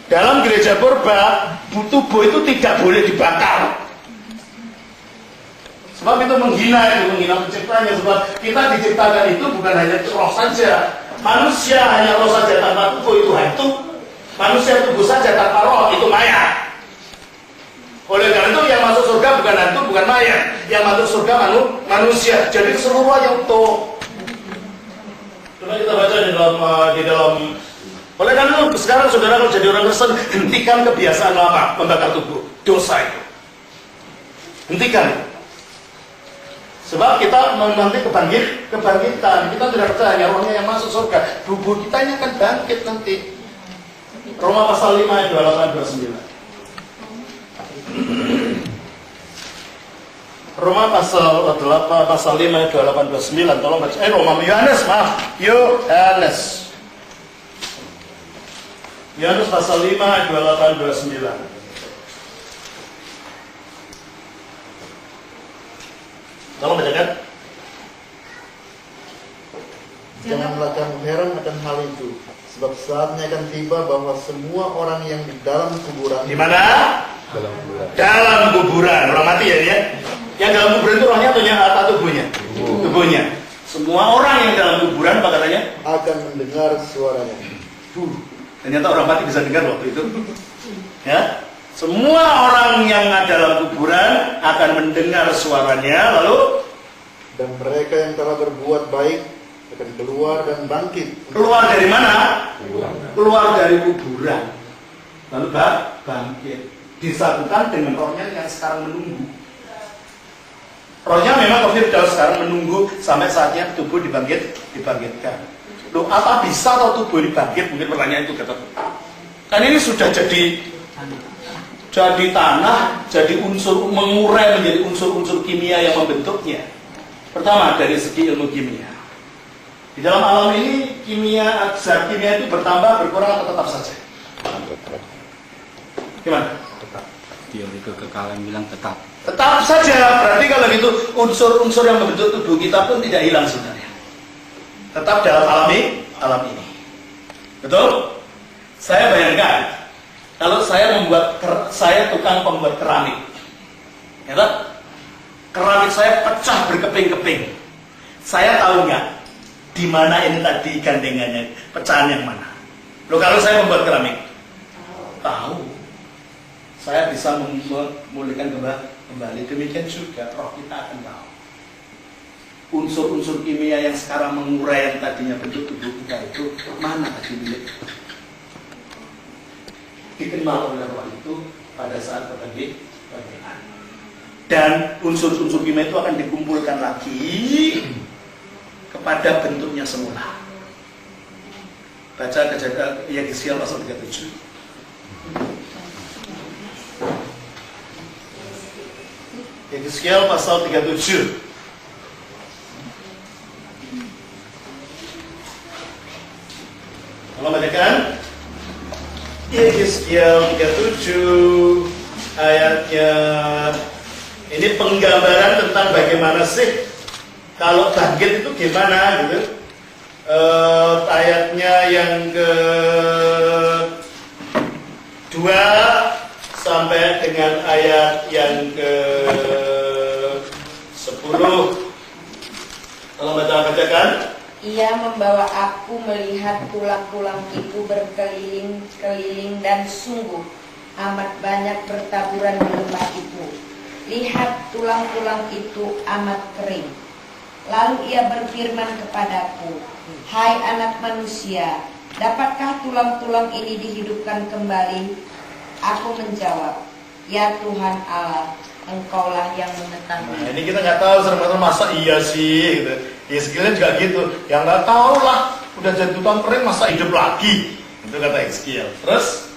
Dalam gereja purba, tubuh itu tidak boleh dibakar. Sebab itu menghina penciptanya. Sebab kita diciptakan itu bukan hanya roh saja. Manusia hanya roh saja tanpa tubuh itu hantu. Manusia tubuh saja tanpa roh itu mayat. Oleh karena itu yang masuk surga bukan hantu, bukan mayat. Yang masuk surga manusia. Jadi keseluruhannya utuh. Coba kita baca di dalam. Oleh karena itu sekarang saudara kalau jadi orang Kristen, hentikan kebiasaan lama membakar tubuh, dosa itu. Hentikan. Sebab kita nanti kebangkitan. Kita tidak percaya hanya rohnya yang masuk surga, tubuh kita ini akan bangkit nanti. Roma pasal 5 ayat 28-29. Roma pasal 5 ayat 28-29. Tolong baca. Yohanes pasal 5 ayat 28-29. Tolong bacakan. Janganlah kamu heran akan hal itu, sebab saatnya akan tiba bahwa semua orang yang di dalam kuburan. Di mana? Dalam kuburan. Dalam kuburan. Orang mati ya dia. Yang dalam kuburan itu rohnya atau tubuhnya? Tubuhnya. Semua orang yang dalam kuburan apa katanya? Akan mendengar suaranya. Ternyata orang mati bisa dengar waktu itu. Ya. Semua orang yang ada dalam kuburan akan mendengar suaranya, lalu dan mereka yang telah berbuat baik akan keluar dan bangkit. Keluar dari mana? Keluar dari kuburan. Lalu bangkit. Disatukan dengan rohnya yang sekarang menunggu. Rohnya memang Firdaus sekarang menunggu sampai saatnya tubuh dibangkitkan. Loh, apa bisa atau tubuh dibangkit? Mungkin pertanyaan itu kata. Kan ini sudah jadi tanah, jadi unsur mengurai menjadi unsur-unsur kimia yang membentuknya. Pertama dari segi ilmu kimia. Di dalam alam ini zat kimia itu bertambah, berkurang atau tetap saja? Gimana? Tetap. Teori kekekalan bilang tetap. Tetap saja. Berarti kalau gitu unsur-unsur yang membentuk tubuh kita pun tidak hilang sebenarnya. Tetap dalam alam ini. Betul? Saya bayangkan kalau saya tukang pembuat keramik. Ya kan? Keramik saya pecah berkeping-keping. Saya tahu nggak di mana ini tadi gandengannya, pecahan yang mana? Loh, kalau saya membuat keramik, tahu. Saya bisa memulihkan kembali. Demikian juga roh kita akan tahu. Unsur-unsur kimia yang sekarang mengurai yang tadinya bentuk tubuh kita itu mana tadi milik? Dikenal oleh roh itu pada saat perbandingan. Dan unsur-unsur kimia itu akan dikumpulkan lagi kepada bentuknya semula. Baca Yeskiel pasal 37. Yeskiel pasal 37. Kalau bacakan Yeskiel 37 ayatnya. Ini penggambaran tentang bagaimana sih kalau bangkit itu gimana gitu. Ayatnya yang ke-2 sampai dengan ayat yang ke-10. Tolong bacakan. Ia membawa aku melihat tulang-tulang itu berkeliling-keliling dan sungguh amat banyak bertaburan di lembah itu. Lihat, tulang-tulang itu amat kering. Lalu ia berfirman kepadaku, hai anak manusia, dapatkah tulang-tulang ini dihidupkan kembali? Aku menjawab, ya Tuhan Allah, Engkaulah yang mengetahui. Nah, ini kita nggak tahu serem-serem masa iya sih gitu. Ya sekalian juga gitu. Yang nggak tahu lah, udah jadi tukang kering masa hidup lagi. Itu kata Yeskiel. Terus?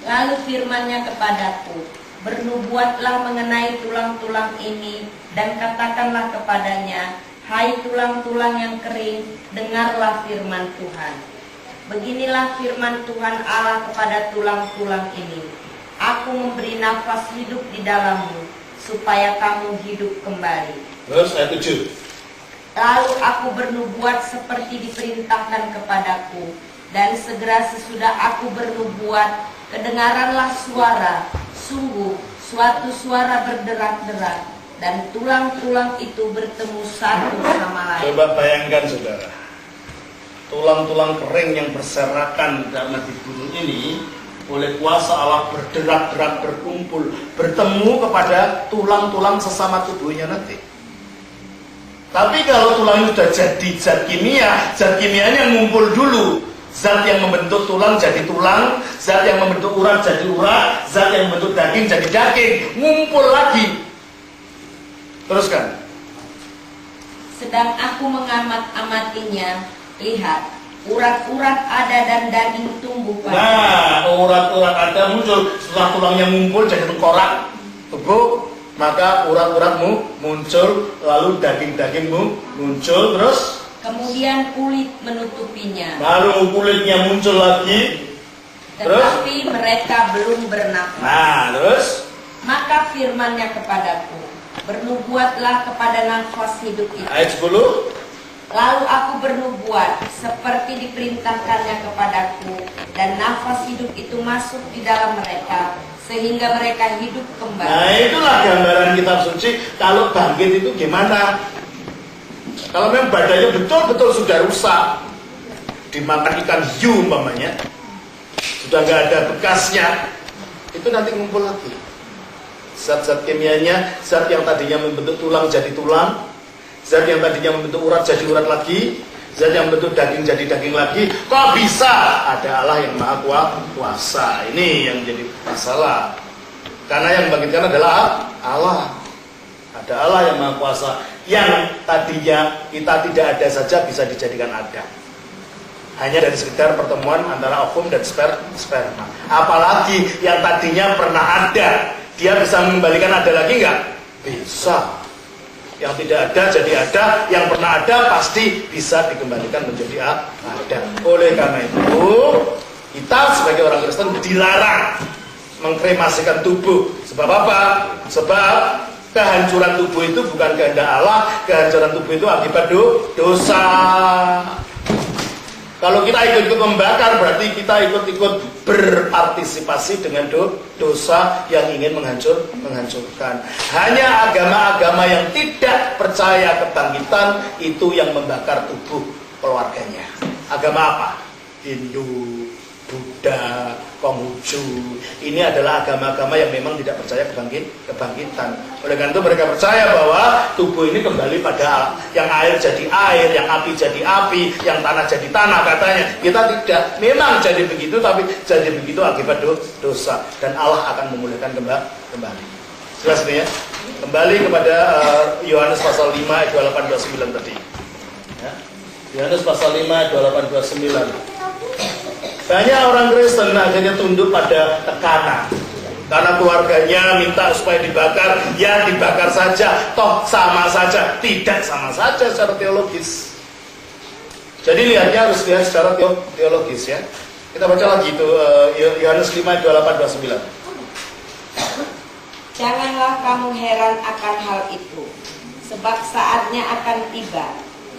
Lalu firman-Nya kepadaku, bernubuatlah mengenai tulang-tulang ini dan katakanlah kepadanya, hai tulang-tulang yang kering, dengarlah firman Tuhan. Beginilah firman Tuhan Allah kepada tulang-tulang ini. Aku memberi nafas hidup di dalammu, supaya kamu hidup kembali. Terus ayat 7. Lalu aku bernubuat seperti diperintahkan kepadaku. Dan segera sesudah aku bernubuat, kedengaranlah suara, sungguh suatu suara berderak-derak, dan tulang-tulang itu bertemu satu sama lain. Coba bayangkan saudara, tulang-tulang kering yang berserakan karena dibunuh ini oleh kuasa Allah berderak-derak, berkumpul, bertemu kepada tulang-tulang sesama tubuhnya nanti. Tapi kalau tulang itu sudah jadi zat kimianya ngumpul dulu. Zat yang membentuk tulang jadi tulang, zat yang membentuk urat jadi urat, zat yang membentuk daging jadi daging, ngumpul lagi. Teruskan. Sedang aku mengamat-amatinya, lihat, urat-urat ada dan daging tumbuh pada. Nah, urat-urat ada muncul setelah tulangnya ngumpul jadi tengkorak tubuh, maka urat-uratmu muncul, lalu daging-dagingmu muncul, terus kemudian kulit menutupinya. lalu kulitnya muncul lagi, terus Tetapi mereka belum bernafas. nah, terus Maka firman-Nya kepadaku, bernubuatlah kepada nafas hidup itu. ayat 10. Lalu aku bernubuat seperti diperintahkannya kepadaku, dan nafas hidup itu masuk di dalam mereka, sehingga mereka hidup kembali. Nah, itulah gambaran kitab suci. Kalau bangkit itu gimana? Kalau memang badannya betul-betul sudah rusak, dimakan ikan hiu umpamanya, sudah nggak ada bekasnya, itu nanti ngumpul lagi. Zat-zat kimianya, zat yang tadinya membentuk tulang jadi tulang, zat yang tadinya membentuk urat jadi urat lagi, zat yang membentuk daging jadi daging lagi. Kok bisa? Ada Allah yang maha kuasa. Ini yang jadi masalah. Karena yang membangkitkan adalah Allah. Ada Allah yang maha kuasa. Yang tadinya kita tidak ada saja bisa dijadikan ada. Hanya dari sekedar pertemuan antara ovum dan sperma. Apalagi yang tadinya pernah ada, dia bisa mengembalikan ada lagi nggak? Bisa. Yang tidak ada jadi ada, yang pernah ada pasti bisa dikembalikan menjadi ada. Oleh karena itu, kita sebagai orang Kristen dilarang mengkremasikan tubuh. Sebab apa? Sebab kehancuran tubuh itu bukan kehendak Allah, kehancuran tubuh itu akibat dosa. Kalau kita ikut-ikut membakar, berarti kita ikut-ikut berpartisipasi dengan dosa yang ingin menghancurkan. Hanya agama-agama yang tidak percaya kebangkitan itu yang membakar tubuh keluarganya. Agama apa? Hindu, Buddha, Konghucu. Ini adalah agama-agama yang memang tidak percaya kebangkitan. Oleh karena itu mereka percaya bahwa tubuh ini kembali pada yang air jadi air, yang api jadi api, yang tanah jadi tanah katanya. Kita tidak. Memang jadi begitu, tapi jadi begitu akibat dosa. Dan Allah akan memulihkan kembali. Jelas ini ya? Kembali kepada Yohanes pasal 5 ayat 28-29 tadi. Ya. Yohanes pasal 5 ayat 28-29. Banyak orang Kristen akhirnya tunduk pada tekanan. Karena keluarganya minta supaya dibakar, ya dibakar saja, toh sama saja. Tidak sama saja secara teologis. Jadi lihatnya harus lihat secara teologis ya. Kita baca lagi itu Yohanes 5 ayat 28-29. Janganlah kamu heran akan hal itu, sebab saatnya akan tiba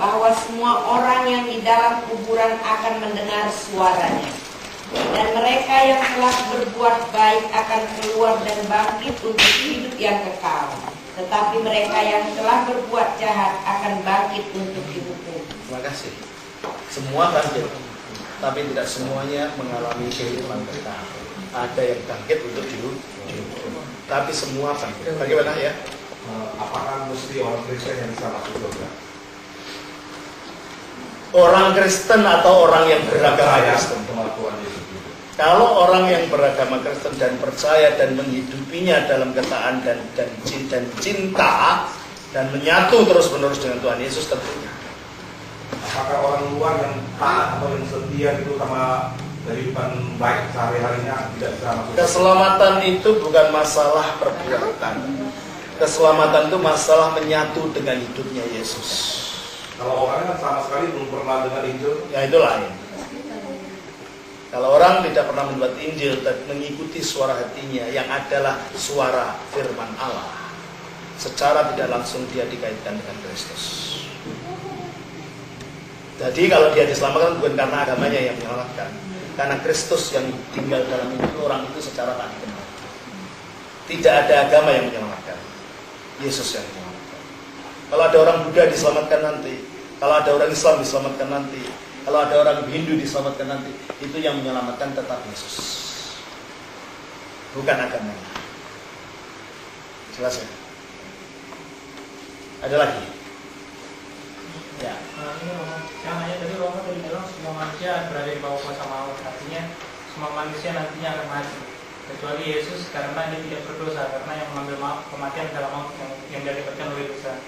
bahwa semua orang yang di dalam kuburan akan mendengar suaranya. Dan mereka yang telah berbuat baik akan keluar dan bangkit untuk hidup yang kekal. Tetapi mereka yang telah berbuat jahat akan bangkit untuk dihukum. Terima kasih. Semua bangkit, tapi tidak semuanya mengalami kehidupan kekal. Ada yang bangkit untuk dihukum, tapi semua bangkit. Bagaimana ya? Apakah mesti orang Kristen yang bisa masuk surga? Orang Kristen atau orang yang beragama Kristen? Kalau orang yang beragama Kristen dan percaya dan menghidupinya dalam ketaatan dan cinta dan menyatu terus-menerus dengan Tuhan Yesus tentunya. Apakah orang luar yang taat atau yang setia itu sama kehidupan baik sehari-harinya tidak bisa masuk? Keselamatan itu bukan masalah perbuatan. Keselamatan itu masalah menyatu dengan hidupnya Yesus. Kalau orangnya sama sekali belum pernah dengar Injil, Ya itu lain. Kalau orang tidak pernah membuat Injil dan mengikuti suara hatinya yang adalah suara firman Allah, secara tidak langsung dia dikaitkan dengan Kristus. Jadi kalau dia diselamatkan bukan karena agamanya yang menyelamatkan, karena Kristus yang tinggal dalam hidup orang itu secara tak dikenal. Tidak ada agama yang menyelamatkan, Yesus yang menyelamatkan. Kalau ada orang Buddha diselamatkan nanti, kalau ada orang Islam diselamatkan nanti, kalau ada orang Hindu diselamatkan nanti, itu yang menyelamatkan tetap Yesus, bukan agamanya. Jelas ya? Ada lagi? Ya. Ini yang nanya tadi Romo tadi bilang semua manusia berada di bawah kuasa maut, artinya semua manusia nantinya akan mati kecuali Yesus karena dia tidak berdosa, karena yang mengambil kematian adalah maut yang didapatkan oleh dosa.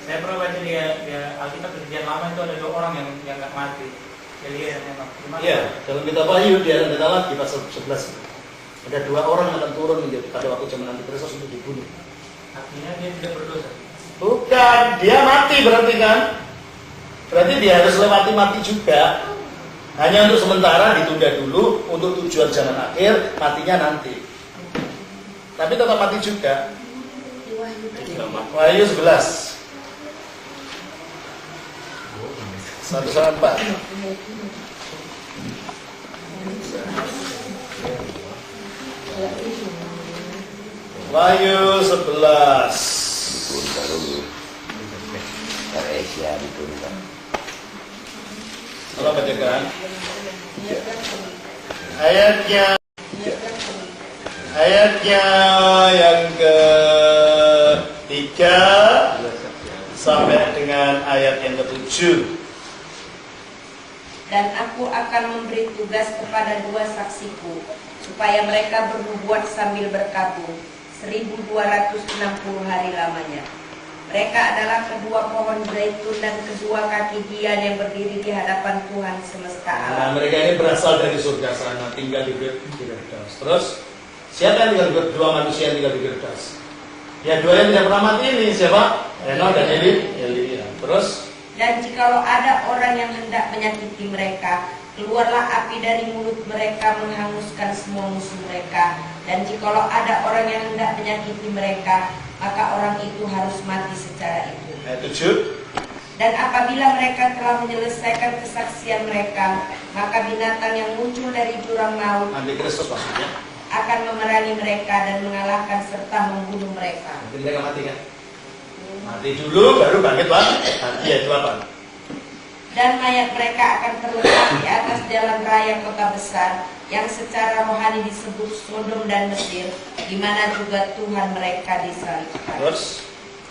Saya pernah baca di Alkitab Perjanjian Lama itu ada 2 orang yang nggak mati. Elia dan Henok. Iya, dalam kitab Wahyu dia akan lagi pasal 11. Ada 2 orang yang akan turun menjadi pada waktu zaman Antikristus untuk dibunuh. Artinya dia tidak berdosa. Bukan, dia mati berarti kan? Berarti dia harus lewati mati juga. Hanya untuk sementara ditunda dulu untuk tujuan zaman akhir, matinya nanti. Tapi tetap mati juga. Wahyu 11. 1-4. Wahyu 11. Kalau bacakan ayatnya yang ke-3 sampai dengan ayat yang ke-7. Dan aku akan memberi tugas kepada 2 saksiku, supaya mereka bernubuat sambil berkabung 1260 hari lamanya. Mereka adalah kedua pohon zaitun dan kedua kaki dian yang berdiri di hadapan Tuhan semesta alam. Nah, mereka ini berasal dari surga sana, tinggal di Firdaus. Terus, siapa yang tinggal di Firdaus? 2 manusia yang tinggal di Firdaus. Ya, 2 yang tidak pernah mati ini siapa? Henok dan Elia. Terus, dan jikalau ada orang yang hendak menyakiti mereka, keluarlah api dari mulut mereka menghanguskan semua musuh mereka. Dan jikalau ada orang yang hendak menyakiti mereka, maka orang itu harus mati secara itu. ayat 7. Dan apabila mereka telah menyelesaikan kesaksian mereka, maka binatang yang muncul dari jurang maut Antikristus maksudnya. akan memerangi mereka dan mengalahkan serta membunuh mereka. Nanti mereka mati kan? Mati dulu baru bangkit lagi. Iya, itu apa? Dan mayat mereka akan terletak di atas jalan raya kota besar yang secara rohani disebut Sodom dan Mesir, di mana juga Tuhan mereka disalibkan. Terus,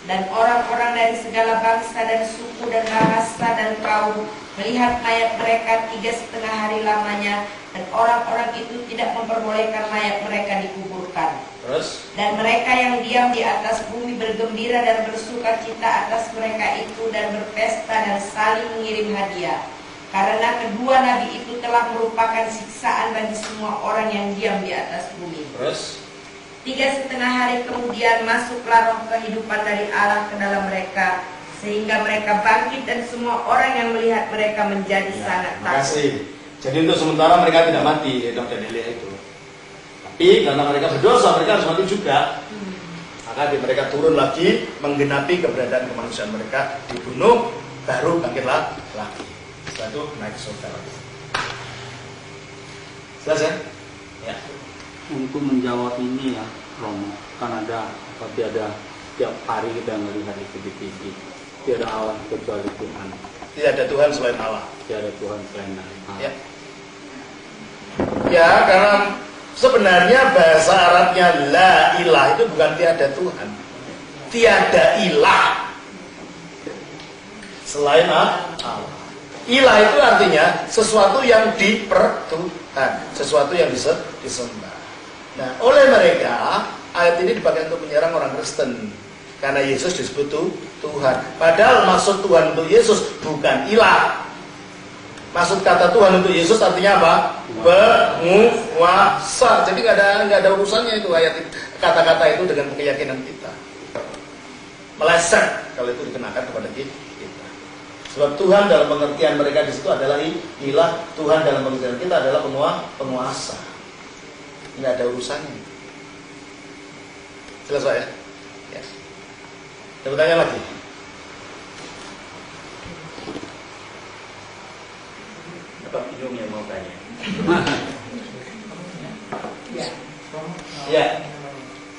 Dan orang-orang dari segala bangsa dan suku dan bahasa dan kaum melihat mayat mereka 3,5 hari lamanya, dan orang-orang itu tidak memperbolehkan mayat mereka dikuburkan. terus, Dan mereka yang diam di atas bumi bergembira dan bersuka cita atas mereka itu, dan berpesta dan saling mengirim hadiah. Karena kedua nabi itu telah merupakan siksaan bagi semua orang yang diam di atas bumi. terus. 3,5 hari kemudian masuklah roh kehidupan dari Allah ke dalam mereka, sehingga mereka bangkit dan semua orang yang melihat mereka menjadi sangat Terima takut. kasih. Jadi untuk sementara mereka tidak mati, Henok dan Elia itu. Tapi karena mereka berdosa, mereka harus mati juga. Maka mereka turun lagi menggenapi keberadaan kemanusiaan mereka, dibunuh, baru bangkitlah lagi. Setelah itu naik surga lagi. Jelas ya? Ya. Untuk menjawab ini ya Romo, kan ada tiap hari kita melihat itu di TV. Tiada Allah kecuali Tuhan. Tidak ada Tuhan selain Allah. Tiada Tuhan selain Allah. Ya. Ya, karena sebenarnya bahasa Arabnya la ilah itu bukan tiada Tuhan. Tiada ilah selain Allah. Ilah itu artinya sesuatu yang dipertuhan, sesuatu yang disembah. Nah, oleh mereka ayat ini dipakai untuk menyerang orang Kristen karena Yesus disebut Tuhan. Padahal maksud Tuhan untuk Yesus bukan ilah. Maksud kata Tuhan untuk Yesus artinya apa? Penguasa. Jadi nggak ada urusannya itu ayat kata-kata itu dengan keyakinan kita. Meleset kalau itu dikenakan kepada kita. Sebab Tuhan dalam pengertian mereka di situ adalah ilah, Tuhan dalam pengertian kita adalah penguasa. Nggak ada urusannya. Jelas Pak ya? Ya. Ada pertanyaan lagi? Pak Inung yang mau tanya. Ya. Ya.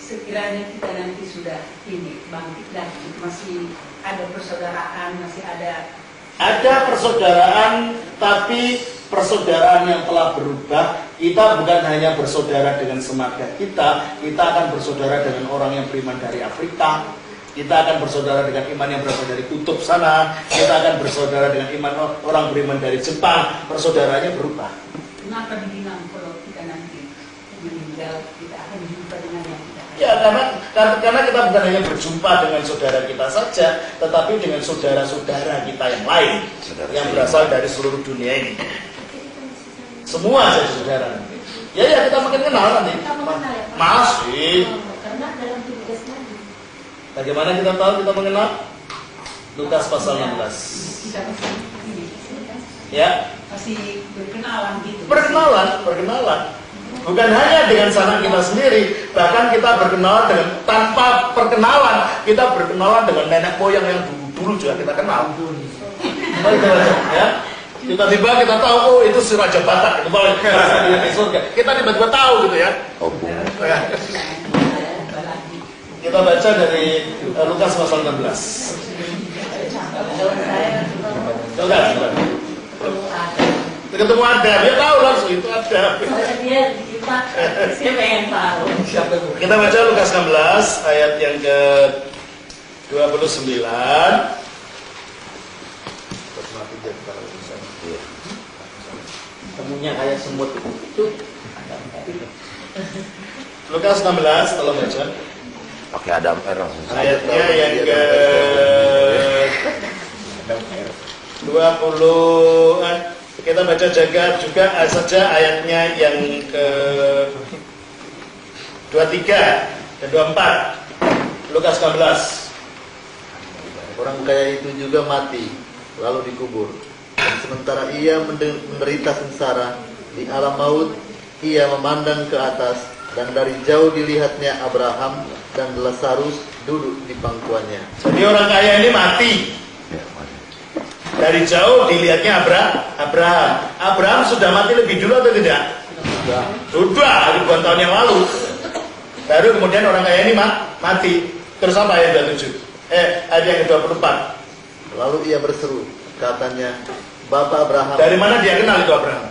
Sekiranya kita nanti sudah ini bangkit lagi, masih ada persaudaraan, masih ada Persaudaraan, tapi persaudaraan yang telah berubah. Kita bukan hanya bersaudara dengan semarga kita akan bersaudara dengan orang yang beriman dari Afrika, kita akan bersaudara dengan iman yang berasal dari kutub sana, kita akan bersaudara dengan iman orang beriman dari Jepang. Persaudaranya berubah. Kenapa dibilang kalau kita nanti meninggal kita akan jumpa dengan yang kita Ya, karena kita bukan hanya berjumpa dengan saudara kita saja, tetapi dengan saudara-saudara kita yang lain, yang berasal dari seluruh dunia ini. Semua jadi saudara. Ya, kita makin kenal nanti. Masih. Karena dalam tugas Nabi. Bagaimana kita tahu kita mengenal? Lukas pasal 16. kita masih ini, Ya, masih berkenalan gitu. perkenalan. Bukan hanya dengan sanak kita sendiri, bahkan kita berkenalan dengan tanpa perkenalan, kita berkenalan dengan nenek moyang yang dulu juga kita kenal. Ya, tiba-tiba kita tahu, oh itu si Raja Batak, itu paling di surga. Kita tiba-tiba tahu gitu ya. Ya. Kita baca dari Lukas pasal 16. Coba. Ketemu ada, dia tahu langsung itu ada. Dia pengen tahu. Kita baca Lukas 16 ayat yang ke 29. Temunya kayak semut itu. Lukas 16, tolong baca. Pakai Adam R. Ayatnya yang ke 20. Kita baca juga saja ayatnya yang ke 23 dan 24. Lukas 16. Orang kaya itu juga mati, lalu dikubur. Dan sementara ia menderita sengsara di alam maut, ia memandang ke atas, dan dari jauh dilihatnya Abraham dan Lazarus duduk di pangkuannya. Jadi orang kaya ini mati. Dari jauh dilihatnya Abraham. Abraham sudah mati lebih dulu atau tidak? Sudah, ribuan tahun yang lalu. Baru kemudian orang kaya ini mati. Terus apa ayat 27? Ayat yang ke-24. Lalu ia berseru, katanya, Bapak Abraham. Dari mana dia kenal itu Abraham?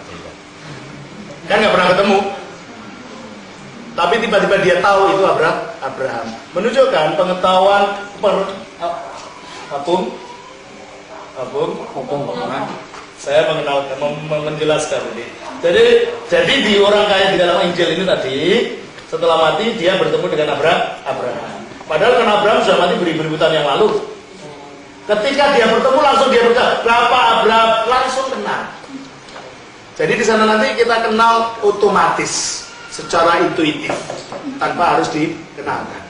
Kan nggak pernah ketemu. Tapi tiba-tiba dia tahu itu Abraham. Menunjukkan pengetahuan saya menjelaskan ini. Jadi di orang kaya di dalam Injil ini tadi, setelah mati dia bertemu dengan Abraham. Padahal kan Abraham sudah mati beribu-ribu tahun yang lalu. Ketika dia bertemu langsung dia berkata, Bapak Abraham, langsung kenal. Jadi di sana nanti kita kenal otomatis, secara intuitif, tanpa harus dikenalkan.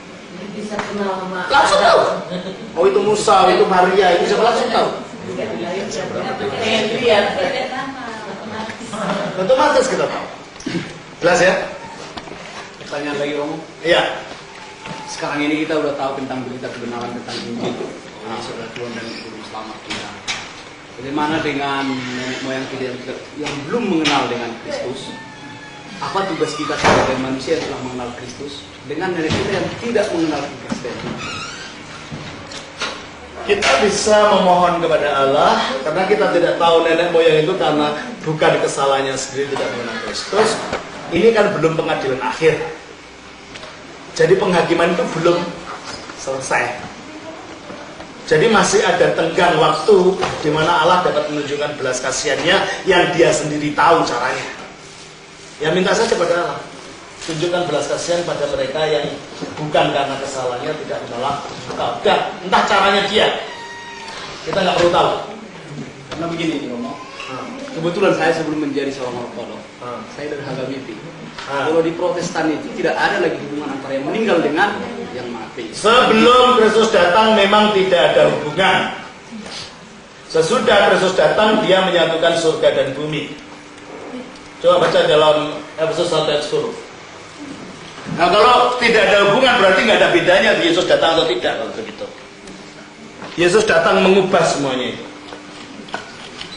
Bisa kenal sama. Langsung tahu. Oh itu Musa, itu Maria, itu siapa langsung tahu. Otomatis kita tahu. Jelas ya? Pertanyaan lagi Romo. Iya. Sekarang ini kita udah tahu tentang berita kebenaran tentang Injil. Yesus adalah Tuhan dan Juru Selamat kita. Bagaimana dengan nenek moyang kita yang belum mengenal dengan Kristus? Apa tugas kita sebagai manusia yang telah mengenal Kristus dengan nenek kita yang tidak mengenal Kristus? Kita bisa memohon kepada Allah karena kita tidak tahu nenek moyang itu karena bukan kesalahannya sendiri tidak mengenal Kristus. Ini kan belum pengadilan akhir. Jadi penghakiman itu belum selesai. Jadi masih ada tenggang waktu di mana Allah dapat menunjukkan belas kasihannya yang dia sendiri tahu caranya. Ya minta saja pada Allah, tunjukkan belas kasihan pada mereka yang bukan karena kesalahannya tidak menolak engkau. Entah caranya dia, kita nggak perlu tahu. Karena begini nih Romo, kebetulan saya sebelum menjadi seorang ortodok, saya dari Hagamiti. Kalau di Protestan itu tidak ada lagi hubungan antara yang meninggal dengan yang mati. Sebelum Kristus datang memang tidak ada hubungan. Sesudah Kristus datang dia menyatukan surga dan bumi. Coba baca dalam Efesus 1 ayat 10. Nah kalau tidak ada hubungan berarti nggak ada bedanya Yesus datang atau tidak kalau begitu. Yesus datang mengubah semuanya itu.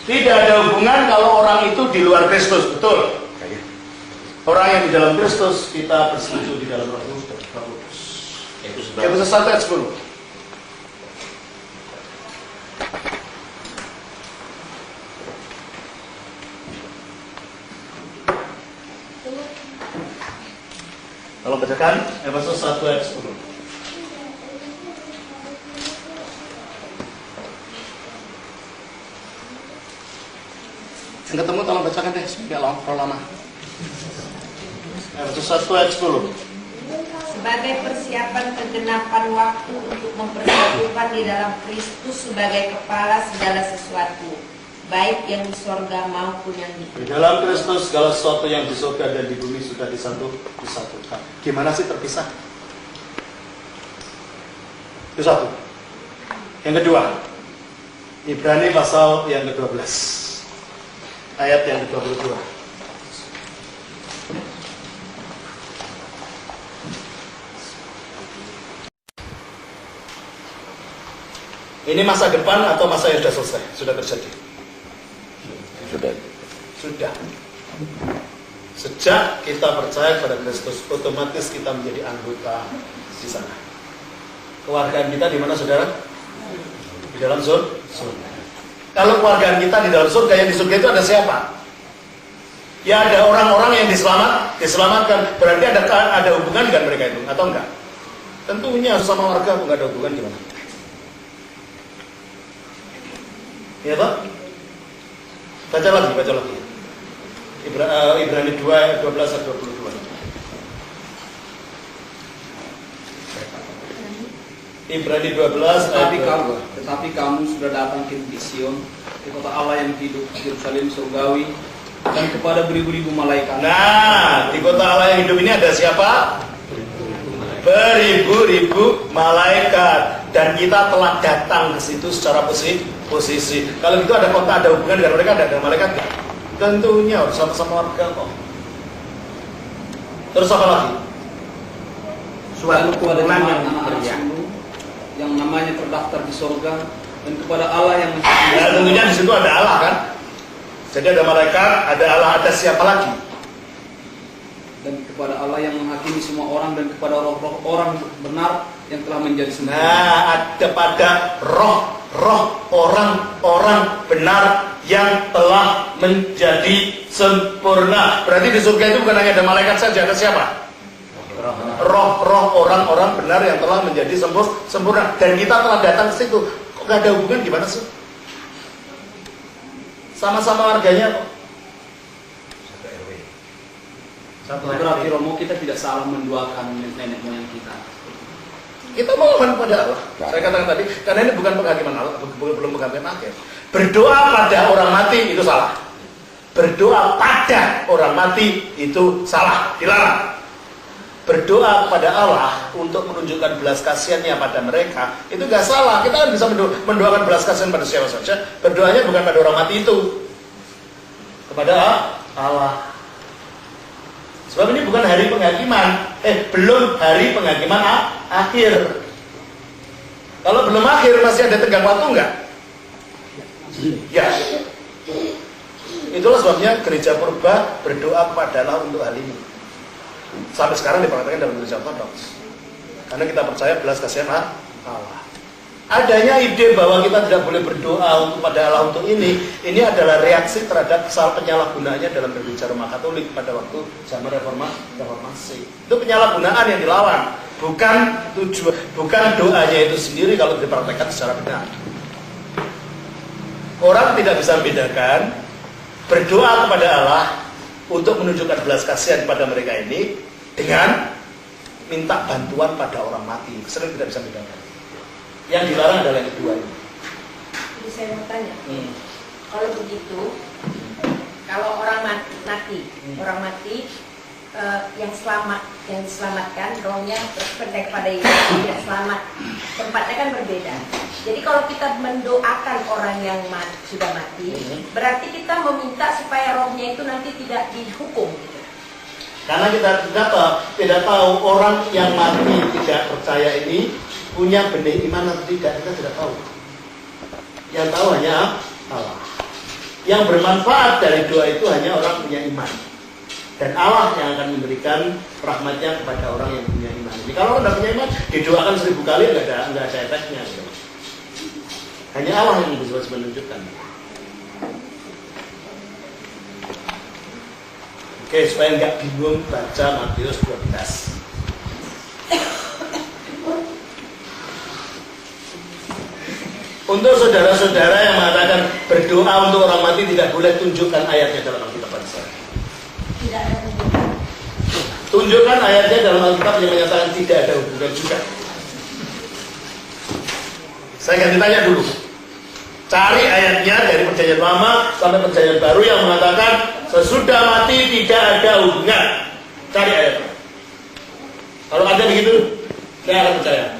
Tidak ada hubungan kalau orang itu di luar Kristus, betul. Orang yang di dalam Kristus, kita bersetuju di dalam Roh Kudus. Efesus 1 ayat 10. Kalau bacakan Efesus 1 ayat 10. Yang ketemu tolong bacakan deh, biar lama. Efesus 1 ayat 10. Sebagai persiapan kegenapan waktu untuk mempersatukan di dalam Kristus sebagai kepala segala sesuatu, baik yang di sorga maupun yang di bumi. Di dalam Kristus segala sesuatu yang di surga dan di bumi sudah disatukan. Gimana sih terpisah? Itu satu. Yang kedua, Ibrani pasal yang ke-12 ayat yang ke-22. Ini masa depan atau masa yang sudah selesai? Sudah terjadi? Sudah. Sejak kita percaya pada Kristus, otomatis kita menjadi anggota di sana. Kewargaan kita di mana, saudara? Di dalam surga. Kalau kewargaan kita di dalam surga, yang di surga itu ada siapa? Ya ada orang-orang yang diselamatkan. Berarti ada hubungan dengan mereka itu, atau enggak? Tentunya sama warga enggak ada hubungan gimana? Ya Pak? Baca lagi. Ibrani 2 ayat 12 dan 22. Ibrani 12 tetapi kamu sudah datang ke Sion, ke kota Allah yang hidup, Yerusalem surgawi, dan kepada beribu-ribu malaikat. Nah, di kota Allah yang hidup ini ada siapa? Beribu-ribu malaikat, dan kita telah datang ke situ secara posisi. Kalau gitu ada kota, ada hubungan dengan mereka, ada malaikat nggak? Tentunya harus sama-sama warga kok. Terus apa lagi? Suatu kewajiban anak-anak sungguh yang namanya terdaftar di surga, dan kepada Allah yang ya, tentunya di situ ada Allah kan. Jadi ada malaikat, ada Allah, ada siapa lagi? Dan kepada Allah yang menghakimi semua orang, dan kepada roh-roh orang benar yang telah menjadi sempurna. Nah, ada pada roh orang-orang benar yang telah menjadi sempurna. Berarti di surga itu bukan hanya ada malaikat saja, ada siapa? Roh orang-orang benar yang telah menjadi sempurna. Dan kita telah datang ke situ. Kok gak ada hubungan, gimana sih? Sama-sama warganya kok. Berarti Romo, kita tidak salah mendoakan nenek moyang kita. Kita mohon pada Allah. Saya katakan tadi, karena ini bukan penghakiman Allah, belum penghakiman akhir. Berdoa pada orang mati itu salah. Berdoa pada orang mati itu salah, dilarang. Berdoa kepada Allah untuk menunjukkan belas kasihannya pada mereka itu gak salah. Kita kan bisa mendoakan belas kasihan pada siapa saja. Berdoanya bukan pada orang mati itu, kepada Allah. Sebab ini bukan hari penghakiman. Belum hari penghakiman akhir. Kalau belum akhir masih ada tenggang waktu enggak? Ya. Itulah sebabnya gereja purba berdoa kepada Allah untuk hal ini. Sampai sekarang dipraktikkan dalam gereja ortodoks. Karena kita percaya belas kasihan Allah. Adanya ide bahwa kita tidak boleh berdoa pada Allah untuk ini adalah reaksi terhadap penyalahgunaannya dalam gereja Roma Katolik pada waktu zaman reformasi. Itu penyalahgunaan yang dilawan, bukan doanya itu sendiri kalau dipraktekkan secara benar. Orang tidak bisa membedakan berdoa kepada Allah untuk menunjukkan belas kasihan pada mereka ini dengan minta bantuan pada orang mati. Sering tidak bisa membedakan. Yang dilarang adalah yang kedua ini. Jadi saya mau tanya, kalau begitu, kalau orang mati, yang diselamatkan, rohnya berpendek pada itu tidak selamat, tempatnya kan berbeda. Jadi kalau kita mendoakan orang yang sudah mati, berarti kita meminta supaya rohnya itu nanti tidak dihukum. Gitu. Karena kita tidak tahu orang yang mati tidak percaya ini punya benih iman atau tidak, kita tidak tahu. Yang tahu hanya Allah. Yang bermanfaat dari doa itu hanya orang punya iman. Dan Allah yang akan memberikan rahmatnya kepada orang yang punya iman. Jadi kalau orang tidak punya iman, didoakan 1000 kali nggak ada efeknya. Gitu. Hanya Allah yang bisa menunjukkan. Oke, supaya nggak bingung baca Matius 12. Untuk saudara-saudara yang mengatakan berdoa untuk orang mati tidak boleh, tunjukkan ayatnya dalam Alkitab saya. Tidak ada hubungan. Tunjukkan ayatnya dalam Alkitab yang menyatakan tidak ada hubungan juga. Saya ganti tanya dulu. Cari ayatnya dari Perjanjian Lama sampai Perjanjian Baru yang mengatakan sesudah mati tidak ada hubungan. Cari ayatnya. Kalau ada begitu, saya akan percaya.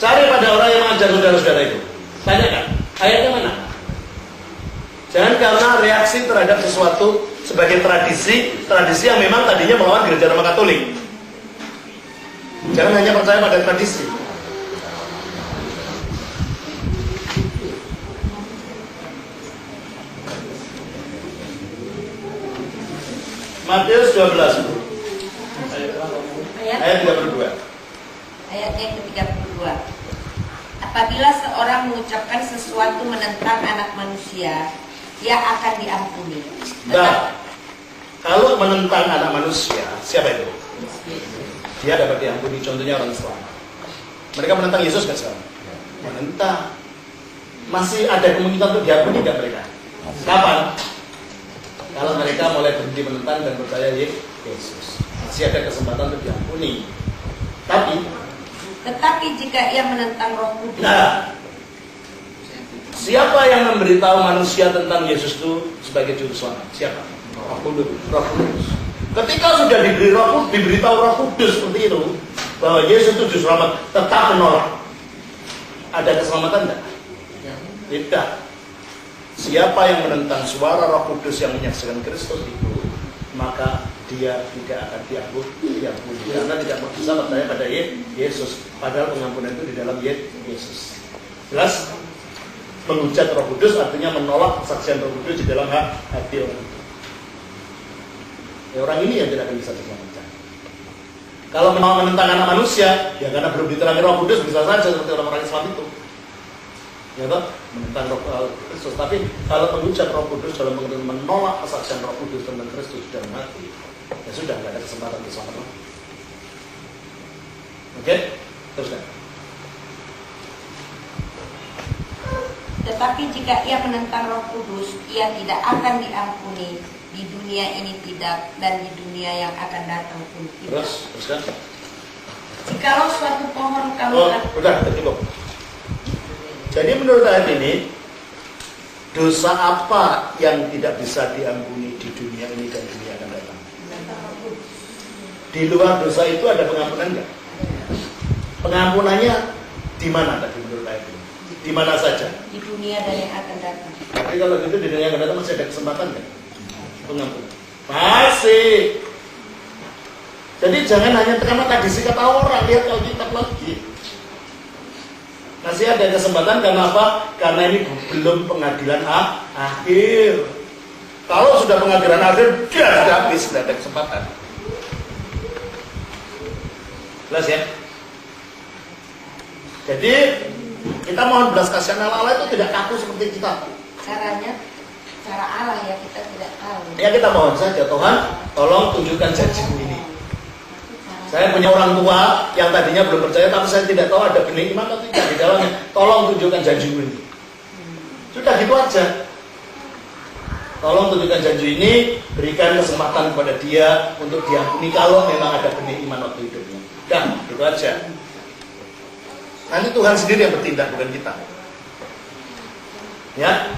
Cari pada orang yang mengajar saudara-saudara itu. Tanyakan, ayatnya mana? Jangan karena reaksi terhadap sesuatu sebagai tradisi yang memang tadinya melawan gereja Roma Katolik. Jangan hanya percaya pada tradisi. Matius 12. Ayat 32. Ayatnya ke-32. Apabila seorang mengucapkan sesuatu menentang anak manusia, ia akan diampuni. Nah, kalau menentang anak manusia, siapa itu? Dia dapat diampuni. Contohnya orang Islam. Mereka menentang Yesus kan sekarang? Menentang. Masih ada kemungkinan untuk diampuni nggak mereka? Kapan? Kalau mereka mulai berhenti menentang dan percaya Yesus, masih ada kesempatan untuk diampuni. Tetapi jika ia menentang Roh Kudus, nah, siapa yang memberitahu manusia tentang Yesus itu sebagai juru selamat? Siapa? Roh Kudus. Ketika sudah diberitahu Roh Kudus seperti itu, bahwa Yesus itu juru selamat, tetap menolak, ada keselamatan tidak? Tidak. Siapa yang menentang suara Roh Kudus yang menyaksikan Kristus itu, maka dia tidak akan diampuni karena tidak bisa percaya pada Yesus. Padahal pengampunan itu di dalam Yesus. Jelas? Menghujat Roh Kudus artinya menolak kesaksian Roh Kudus di dalam hati orang. Orang ini yang tidak akan bisa diselamatkan. Kalau mau menentang anak manusia, ya karena belum diterangi Roh Kudus bisa saja seperti orang-orang Islam itu. Ya toh, menentang Roh Kristus. Tapi kalau menghujat Roh Kudus dalam menolak kesaksian Roh Kudus tentang Kristus dalam hati, ya sudah nggak ada kesempatan diselamatkan. Oke, teruskan. tetapi jika ia menentang Roh Kudus, ia tidak akan diampuni di dunia ini tidak, dan di dunia yang akan datang pun tidak. Teruskan. Jikalau suatu pohon kamu udah cukup. Jadi menurut ayat ini, dosa apa yang tidak bisa diampuni di dunia ini dan dunia akan datang? Di luar dosa itu ada pengampunan enggak? Pengampunannya di mana tadi menurut ayat ini? Di mana saja? Di dunia dan yang akan datang. Tapi kalau gitu di dunia yang akan datang masih ada kesempatan enggak? Pengampunan. Masih. Jadi jangan hanya karena tradisi kata orang, lihat Alkitab lagi. Masih ada kesempatan, karena apa? Karena ini belum pengadilan akhir. Kalau sudah pengadilan akhir, dia sudah habis, sudah ada kesempatan. Jelas ya? Jadi kita mohon belas kasihan Allah itu tidak kaku seperti kita. Caranya, cara Allah ya kita tidak tahu. Ya kita mohon saja, Tuhan, tolong tunjukkan janjimu ini. Saya punya orang tua yang tadinya belum percaya, tapi saya tidak tahu ada benih iman atau tidak di dalamnya. Tolong tunjukkan janjimu ini. Sudah gitu aja. Tolong tunjukkan janji ini, berikan kesempatan kepada dia untuk diampuni kalau memang ada benih iman waktu hidupnya. Dah, gitu aja. Nanti Tuhan sendiri yang bertindak, bukan kita. Ya.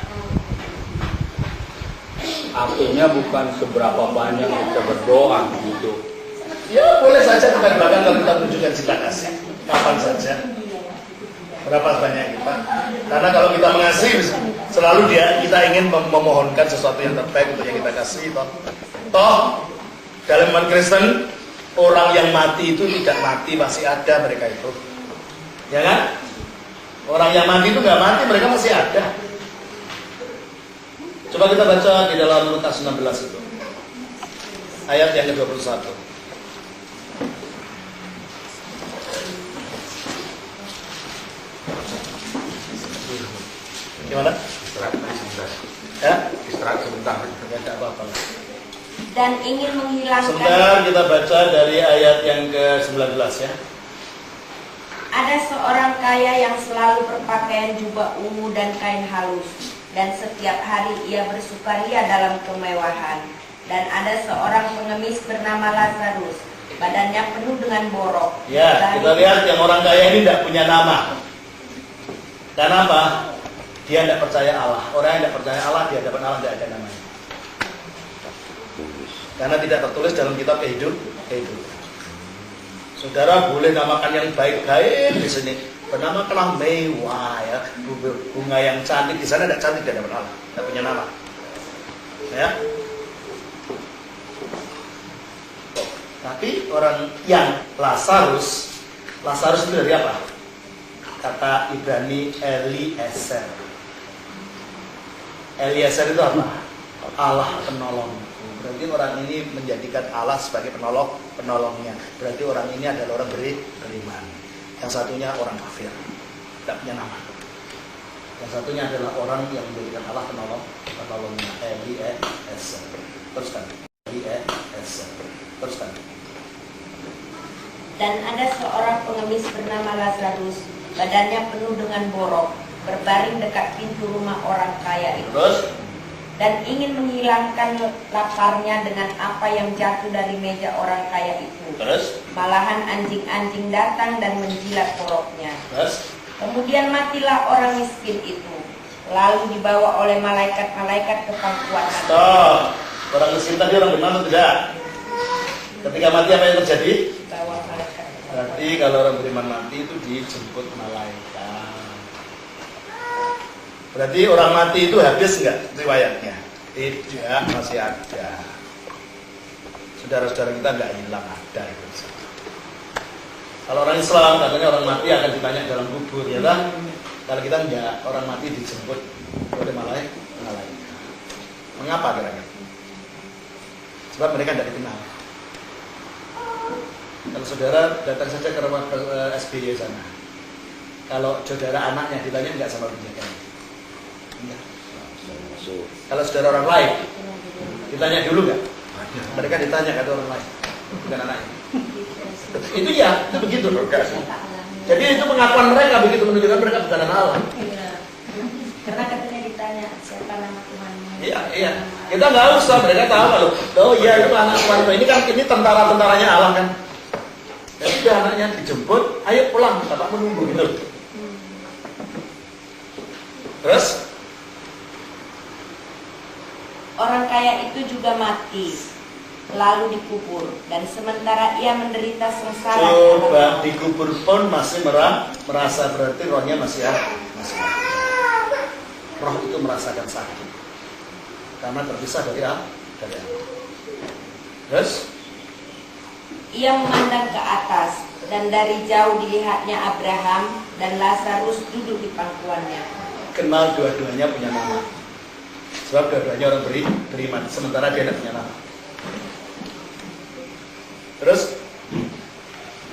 Artinya bukan seberapa banyak kita berdoa gitu. Ya boleh saja kita doakan kalau kita tunjukkan cinta kasih. Kapan saja. Berapa banyak kita. Karena kalau kita mengasihi, selalu kita ingin memohonkan sesuatu yang terbaik untuk yang kita kasih. Toh dalam iman Kristen, orang yang mati itu tidak mati, masih ada mereka itu. Ya kan? Orang yang mati itu nggak mati, mereka masih ada. Coba kita baca di dalam Lukas 16 itu. Ayat yang ke-21. Gimana? Istirahat sebentar. Ya? Istirahat sebentar. Tidak apa-apa. Dan ingin menghilangkan. Sebentar kita baca dari ayat yang ke-19 ya. Ada seorang kaya yang selalu berpakaian jubah ungu dan kain halus, dan setiap hari ia bersukaria dalam kemewahan. Dan ada seorang pengemis bernama Lazarus, badannya penuh dengan borok. Ya, kita lihat yang orang kaya ini tidak punya nama. Karena apa? Dia tidak percaya Allah. Orang yang tidak percaya Allah, di hadapan Allah tidak ada namanya. Karena tidak tertulis dalam kitab kehidupan. Saudara boleh namakan yang baik-baik di sini. Bernamakanlah mewah ya, bunga yang cantik di sana tidak cantik di hadapan Allah, tidak punya nama. Ya. Tapi orang yang Lazarus itu dari apa? Kata Ibrani Eliezer. Eliezer itu apa? Allah penolong. Berarti orang ini menjadikan Allah sebagai penolongnya. Berarti orang ini adalah orang beriman. Yang satunya orang kafir, tidak punya nama. Yang satunya adalah orang yang menjadikan Allah penolongnya. Eliezer. Teruskan. Eliezer. Teruskan. Dan ada seorang pengemis bernama Lazarus, badannya penuh dengan borok, berbaring dekat pintu rumah orang kaya itu. Terus? Dan ingin menghilangkan laparnya dengan apa yang jatuh dari meja orang kaya itu. Terus? Malahan anjing-anjing datang dan menjilat boroknya. Terus? Kemudian matilah orang miskin itu, lalu dibawa oleh malaikat-malaikat ke pangkuan hati. Stop. Orang miskin tadi orang beriman atau tidak? Ketika mati apa yang terjadi? Dibawa malaikat. Berarti kalau orang beriman mati itu dijemput malaikat. Berarti orang mati itu habis enggak riwayatnya? Tidak, masih ada. Saudara-saudara kita enggak hilang, ada itu. Kalau orang Islam katanya orang mati akan ditanya dalam kubur, ya kan? Kalau kita enggak, orang mati dijemput oleh malaikat. Mengapa kira-kira? Sebab mereka tidak dikenal. Kalau saudara datang saja ke rumah SBY sana, kalau saudara anaknya ditanya enggak sama penjaganya? Enggak. Kalau saudara orang lain ditanya dulu enggak? Mereka ditanya kata orang lain, bukan anaknya. Itu ya, itu begitu. Jadi itu pengakuan mereka begitu, menunjukkan mereka bukan anak Allah. Karena katanya ditanya siapa nama Tuhanmu. Iya. Kita nggak usah, mereka tahu kalau, oh iya itu anak Tuhan. Ini kan ini tentara-tentaranya Allah kan. Jadi udah anaknya dijemput, ayo pulang, bapak menunggu gitu. Terus? Orang kaya itu juga mati, lalu dikubur, dan sementara ia menderita sengsara. Coba dikubur pun masih merasa, berarti rohnya masih ada. Roh itu merasakan sakit karena terpisah dari Allah. Terus? Ia memandang ke atas, dan dari jauh dilihatnya Abraham dan Lazarus duduk di pangkuannya. Kenal dua-duanya punya nama. Sebab dua-duanya orang beriman, sementara dia tidak punya nama. Terus?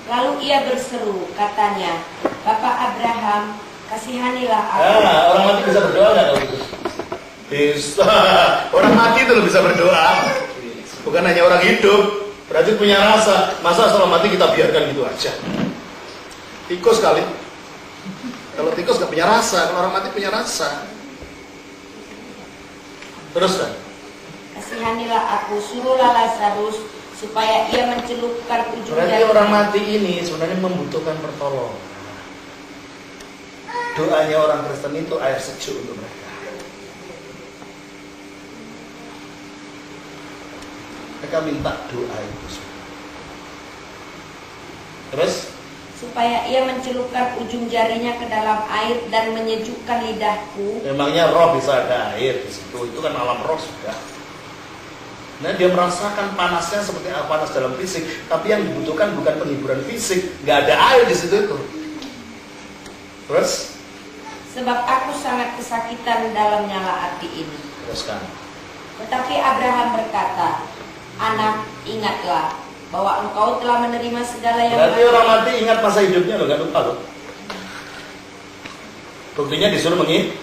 Lalu ia berseru, katanya, Bapak Abraham, kasihanilah aku. Orang mati bisa berdoa nggak kalau itu? Bisa. Orang mati itu bisa berdoa. Bukan hanya orang hidup. Berarti punya rasa. Masa setelah mati kita biarkan gitu aja? Tikus kali. Kalau tikus nggak punya rasa, kalau orang mati punya rasa. Terus kan? Kasihanilah aku, suruhlah Lazarus supaya ia mencelupkan ujung Berarti jarinya. orang mati ini sebenarnya membutuhkan pertolongan. Doanya orang Kristen itu air sejuk untuk mereka. Mereka minta doa itu. Terus? Supaya ia mencelupkan ujung jarinya ke dalam air dan menyejukkan lidahku. Memangnya roh bisa ada air di situ? Itu kan alam roh sudah. Nah dia merasakan panasnya seperti panas dalam fisik, tapi yang dibutuhkan bukan penghiburan fisik, nggak ada air di situ itu. Terus? Sebab aku sangat kesakitan dalam nyala api ini. Teruskan. Tetapi Abraham berkata, "Anak, ingatlah bahwa engkau telah menerima segala yang Berarti orang mati ingat masa hidupnya loh, gak lupa loh. Buktinya disuruh mengingat.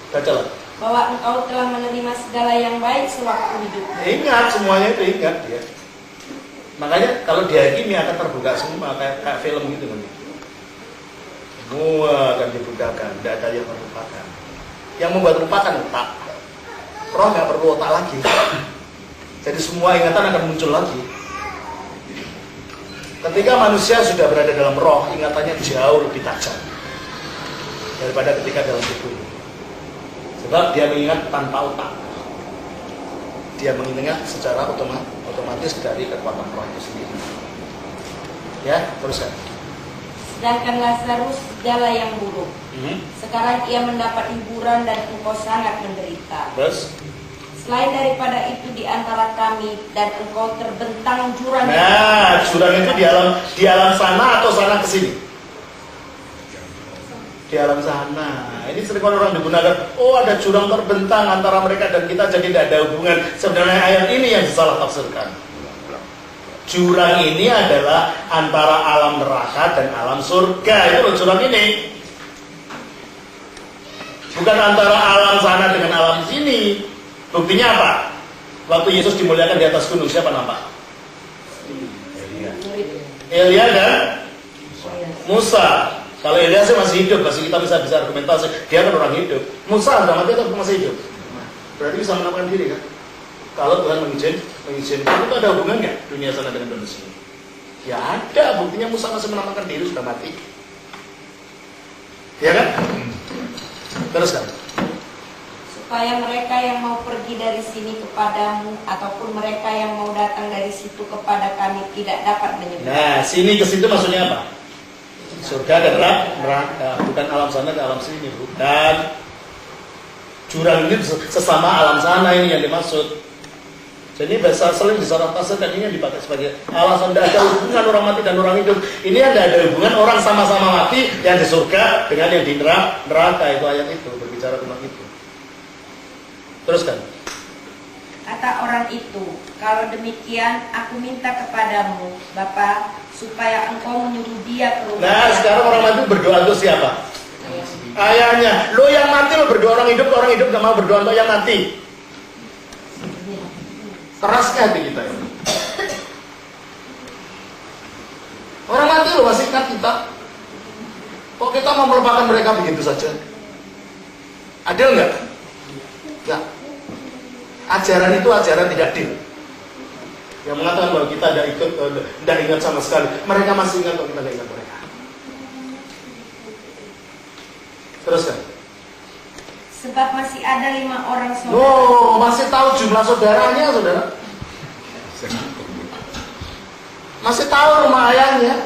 Bacalah. bahwa engkau telah menerima segala yang baik sewaktu hidupmu." Ingat, semuanya itu ingat dia. Makanya kalau dihakimi akan terbuka semua kayak film gitu kan. Semua akan dibukakan, tidak ada yang melupakan. Yang membuat lupakan otak. Roh nggak perlu otak lagi. Jadi semua ingatan akan muncul lagi. Ketika manusia sudah berada dalam roh, ingatannya jauh lebih tajam daripada ketika dalam tubuh. Sebab dia mengingat tanpa otak. Dia mengingat secara otomatis dari kekuatan roh itu sendiri. Ya, teruskan. Sedangkan Lazarus segala yang buruk. Sekarang ia mendapat hiburan dan engkau sangat menderita. Terus? Selain daripada itu di antara kami dan engkau terbentang jurang. Nah, jurang itu di alam sana atau sana ke sini? Di alam sana. Ini sering orang digunakan, oh ada jurang terbentang antara mereka dan kita, jadi tidak ada hubungan. Sebenarnya ayat ini yang disalah tafsirkan. Jurang ini adalah antara alam neraka dan alam surga. Itu loh jurang ini. Bukan antara alam sana dengan alam sini. Buktinya apa? Waktu Yesus dimuliakan di atas gunung, siapa nampak? Elia dan Musa. Kalau Elia sih masih hidup, masih kita bisa argumentasi. Dia kan orang hidup. Musa sudah mati atau masih hidup? Berarti bisa menampakkan diri kan? Kalau Tuhan mengizinkan, itu ada hubungan nggak dunia sana dengan dunia sini? Ya ada, buktinya Musa masih menampakkan diri sudah mati. Ya kan? Terus kan? Supaya mereka yang mau pergi dari sini kepadamu ataupun mereka yang mau datang dari situ kepada kami tidak dapat menyeberang. Nah, sini ke situ maksudnya apa? Surga dan neraka, bukan alam sana dan alam sini, bukan. Jurang ini sesama alam sana ini yang dimaksud. Jadi bahasa sering disalah tafsirkan ini yang dipakai sebagai alasan tidak ada hubungan orang mati dan orang hidup. Ini ada hubungan orang sama-sama mati yang di surga dengan yang di neraka. Itu ayat itu berbicara tentang itu. Teruskan. Kata orang itu, "Kalau demikian aku minta kepadamu, Bapa, supaya engkau menyuruh dia ke rumah." Nah, sekarang orang mati berdoa untuk siapa? Ayahnya. Lo yang mati lo berdoa, orang hidup gak mau berdoa untuk yang mati. Kerasnya hati kita ini. Orang mati lo masih ingat kita. Kok kita mau melupakan mereka begitu saja? Adil nggak? Nggak. Ajaran itu ajaran tidak adil. Yang mengatakan bahwa kita tidak ingat sama sekali. Mereka masih ingat kok kita tidak ingat mereka. Teruskan. Sebab masih ada 5 orang saudara. Oh, masih tahu jumlah saudaranya, saudara? Masih tahu rumah ayahnya.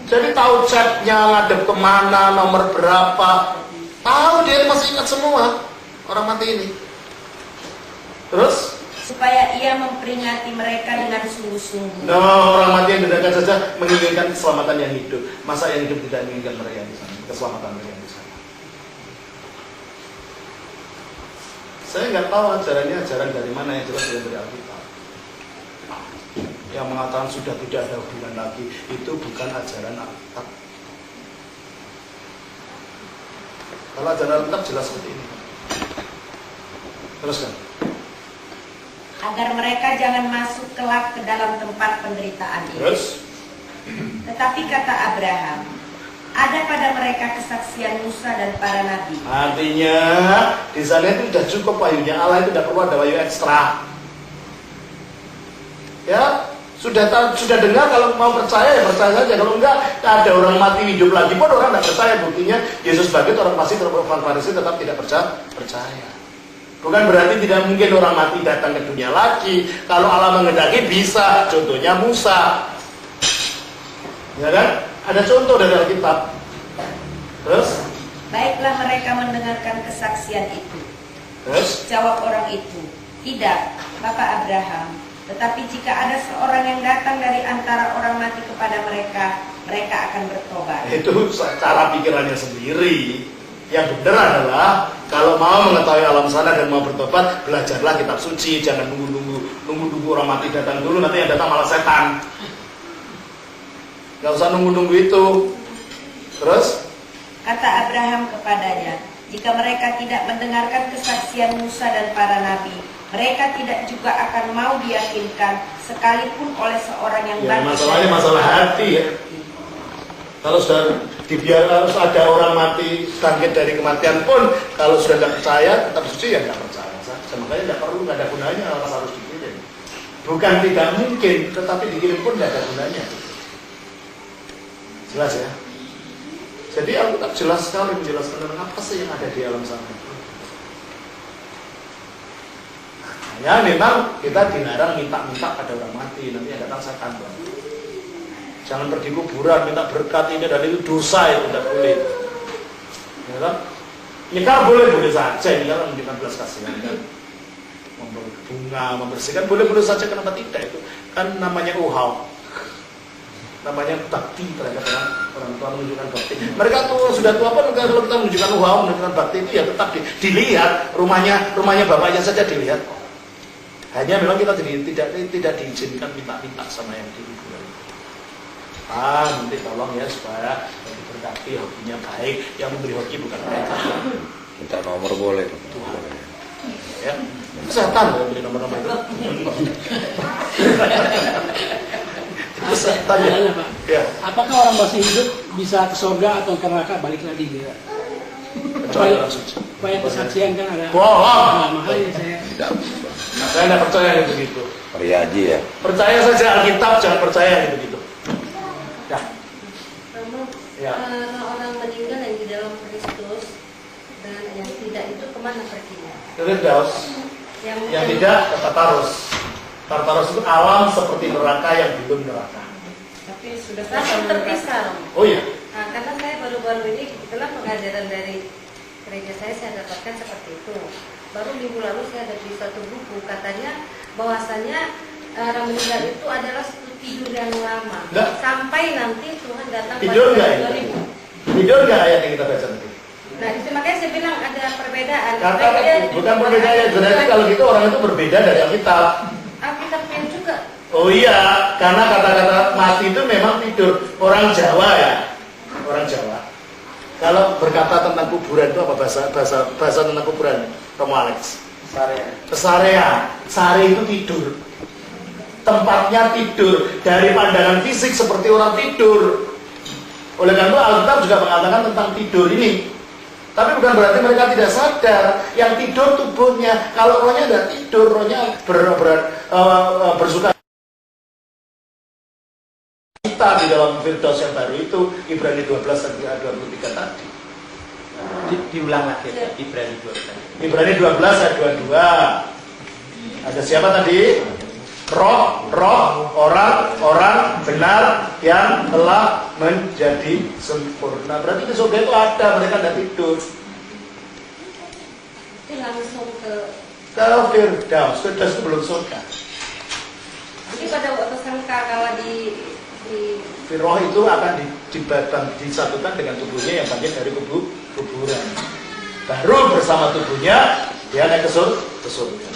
Jadi tahu chatnya, ngadep kemana, nomor berapa. Tahu dia masih ingat semua orang mati ini. Terus? Supaya ia memperingati mereka dengan sungguh-sungguh. No, orang mati yang didatangkan saja menginginkan keselamatan yang hidup. Masa yang hidup tidak menginginkan mereka di sana, keselamatan mereka di sana. Saya nggak tahu ajarannya ajaran dari mana, yang jelas dari Alkitab. Yang mengatakan sudah tidak ada hubungan lagi, itu bukan ajaran Alkitab. Kalau ajaran Alkitab jelas seperti ini. Teruskan. Agar mereka jangan masuk kelak ke dalam tempat penderitaan ini. Terus? Tetapi kata Abraham, ada pada mereka kesaksian Musa dan para nabi. Artinya di sana itu sudah cukup wahyunya Allah, itu tidak perlu ada wahyu ekstra. Ya, sudah dengar, kalau mau percaya ya percaya saja. Kalau enggak, ada orang mati hidup lagi pun orang tidak percaya. Buktinya Yesus bangkit, orang pasti orang Farisi tetap tidak percaya. Bukan berarti tidak mungkin orang mati datang ke dunia lagi. Kalau Allah menghendaki bisa. Contohnya Musa. Ya kan? Ada contoh dari Alkitab. Terus? Baiklah mereka mendengarkan kesaksian itu. Terus? Jawab orang itu, tidak, Bapak Abraham. Tetapi jika ada seorang yang datang dari antara orang mati kepada mereka, mereka akan bertobat. Itu cara pikirannya sendiri. Yang benar adalah Kalau mau mengetahui alam sana dan mau bertobat, belajarlah kitab suci. Jangan nunggu orang mati datang dulu, nanti yang datang malah setan. Gak usah nunggu itu. Terus? Kata Abraham kepadanya, jika mereka tidak mendengarkan kesaksian Musa dan para nabi, mereka tidak juga akan mau diyakinkan sekalipun oleh seorang yang bangkit. Masalahnya masalah hati ya. Kalau sudah harus ada orang mati bangkit dari kematian pun, kalau sudah tidak percaya, tetap suci ya tidak percaya saja. Makanya tidak perlu, tidak ada gunanya harus dikirim. Bukan tidak mungkin, tetapi dikirim pun tidak ada gunanya. Jelas ya? Jadi Alkitab jelas sekali menjelaskan tentang apa sih yang ada di alam sana. Ya memang kita dilarang minta-minta pada orang mati, nanti yang datang setan. Jangan pergi kuburan minta berkat ini dan itu dosa, itu tidak boleh. Ya kan? Nikah boleh saja, ini kan menunjukkan belas kasihan kan. Memberi bunga, membersihkan boleh saja, kenapa tidak? Itu kan namanya uhau. Namanya bakti terhadap orang tua, menunjukkan bakti. Mereka tuh sudah tua pun kalau kita menunjukkan uhau, menunjukkan bakti itu ya tetap dilihat rumahnya bapaknya saja dilihat. Hanya memang kita tidak diizinkan minta-minta sama yang di kuburan. Nanti tolong ya supaya diberkati, hobinya baik, yang memberi hobi bukan mereka. Minta nomor boleh. Ya, setan ya beri nomor-nomor itu. Itu setan ya. Ya. Apakah orang masih hidup bisa ke surga atau ke neraka balik lagi dia? Supaya kesaksian kan ada. Bohong. Nah, makanya saya tidak percaya yang begitu. Priaji ya. Percaya saja Alkitab, jangan percaya yang begitu. Ya. Kalau orang meninggal yang di dalam Kristus dan yang tidak itu kemana perginya? Ke Firdaus. Yang tidak ke Tartarus. Tartarus itu alam seperti neraka yang belum neraka. Tapi sudah terpisah. Oh iya. Nah, karena saya baru-baru ini kebetulan pengajaran dari gereja saya dapatkan seperti itu. Baru minggu lalu saya ada di suatu buku katanya bahwasanya orang meninggal itu adalah tidur yang lama. Enggak. Sampai nanti Tuhan datang Tidur pada nggak? Tidur nggak ayat yang kita baca nanti? Nah, itu makanya saya bilang ada perbedaan. Kata bukan perbedaan, berarti kalau gitu orang itu berbeda dari Alkitab. Alkitabnya juga. Oh iya, karena kata-kata mati itu memang tidur. Orang Jawa ya, orang Jawa. Kalau berkata tentang kuburan itu apa bahasa tentang kuburan? Romo Alex. Kesarea. Sare itu tidur. Tempatnya tidur. Dari pandangan fisik seperti orang tidur. Oleh karena itu Alkitab juga mengatakan tentang tidur ini. Tapi bukan berarti mereka tidak sadar. Yang tidur tubuhnya. Kalau rohnya tidak tidur, rohnya bersuka kita di dalam Firdaus yang baru itu Ibrani 12 ayat 23 tadi. Diulang lagi Ibrani 12. Ibrani 12 ayat 22. Ada siapa tadi? Roh orang benar yang telah menjadi sempurna. Berarti di surga itu ada, mereka tidak tidur. Itu langsung ke Firdaus. Firdaus itu belum surga. Jadi pada waktu sangkakala di Roh itu akan disatukan dengan tubuhnya yang bagian dari kuburan. Baru bersama tubuhnya dia naik ke surga.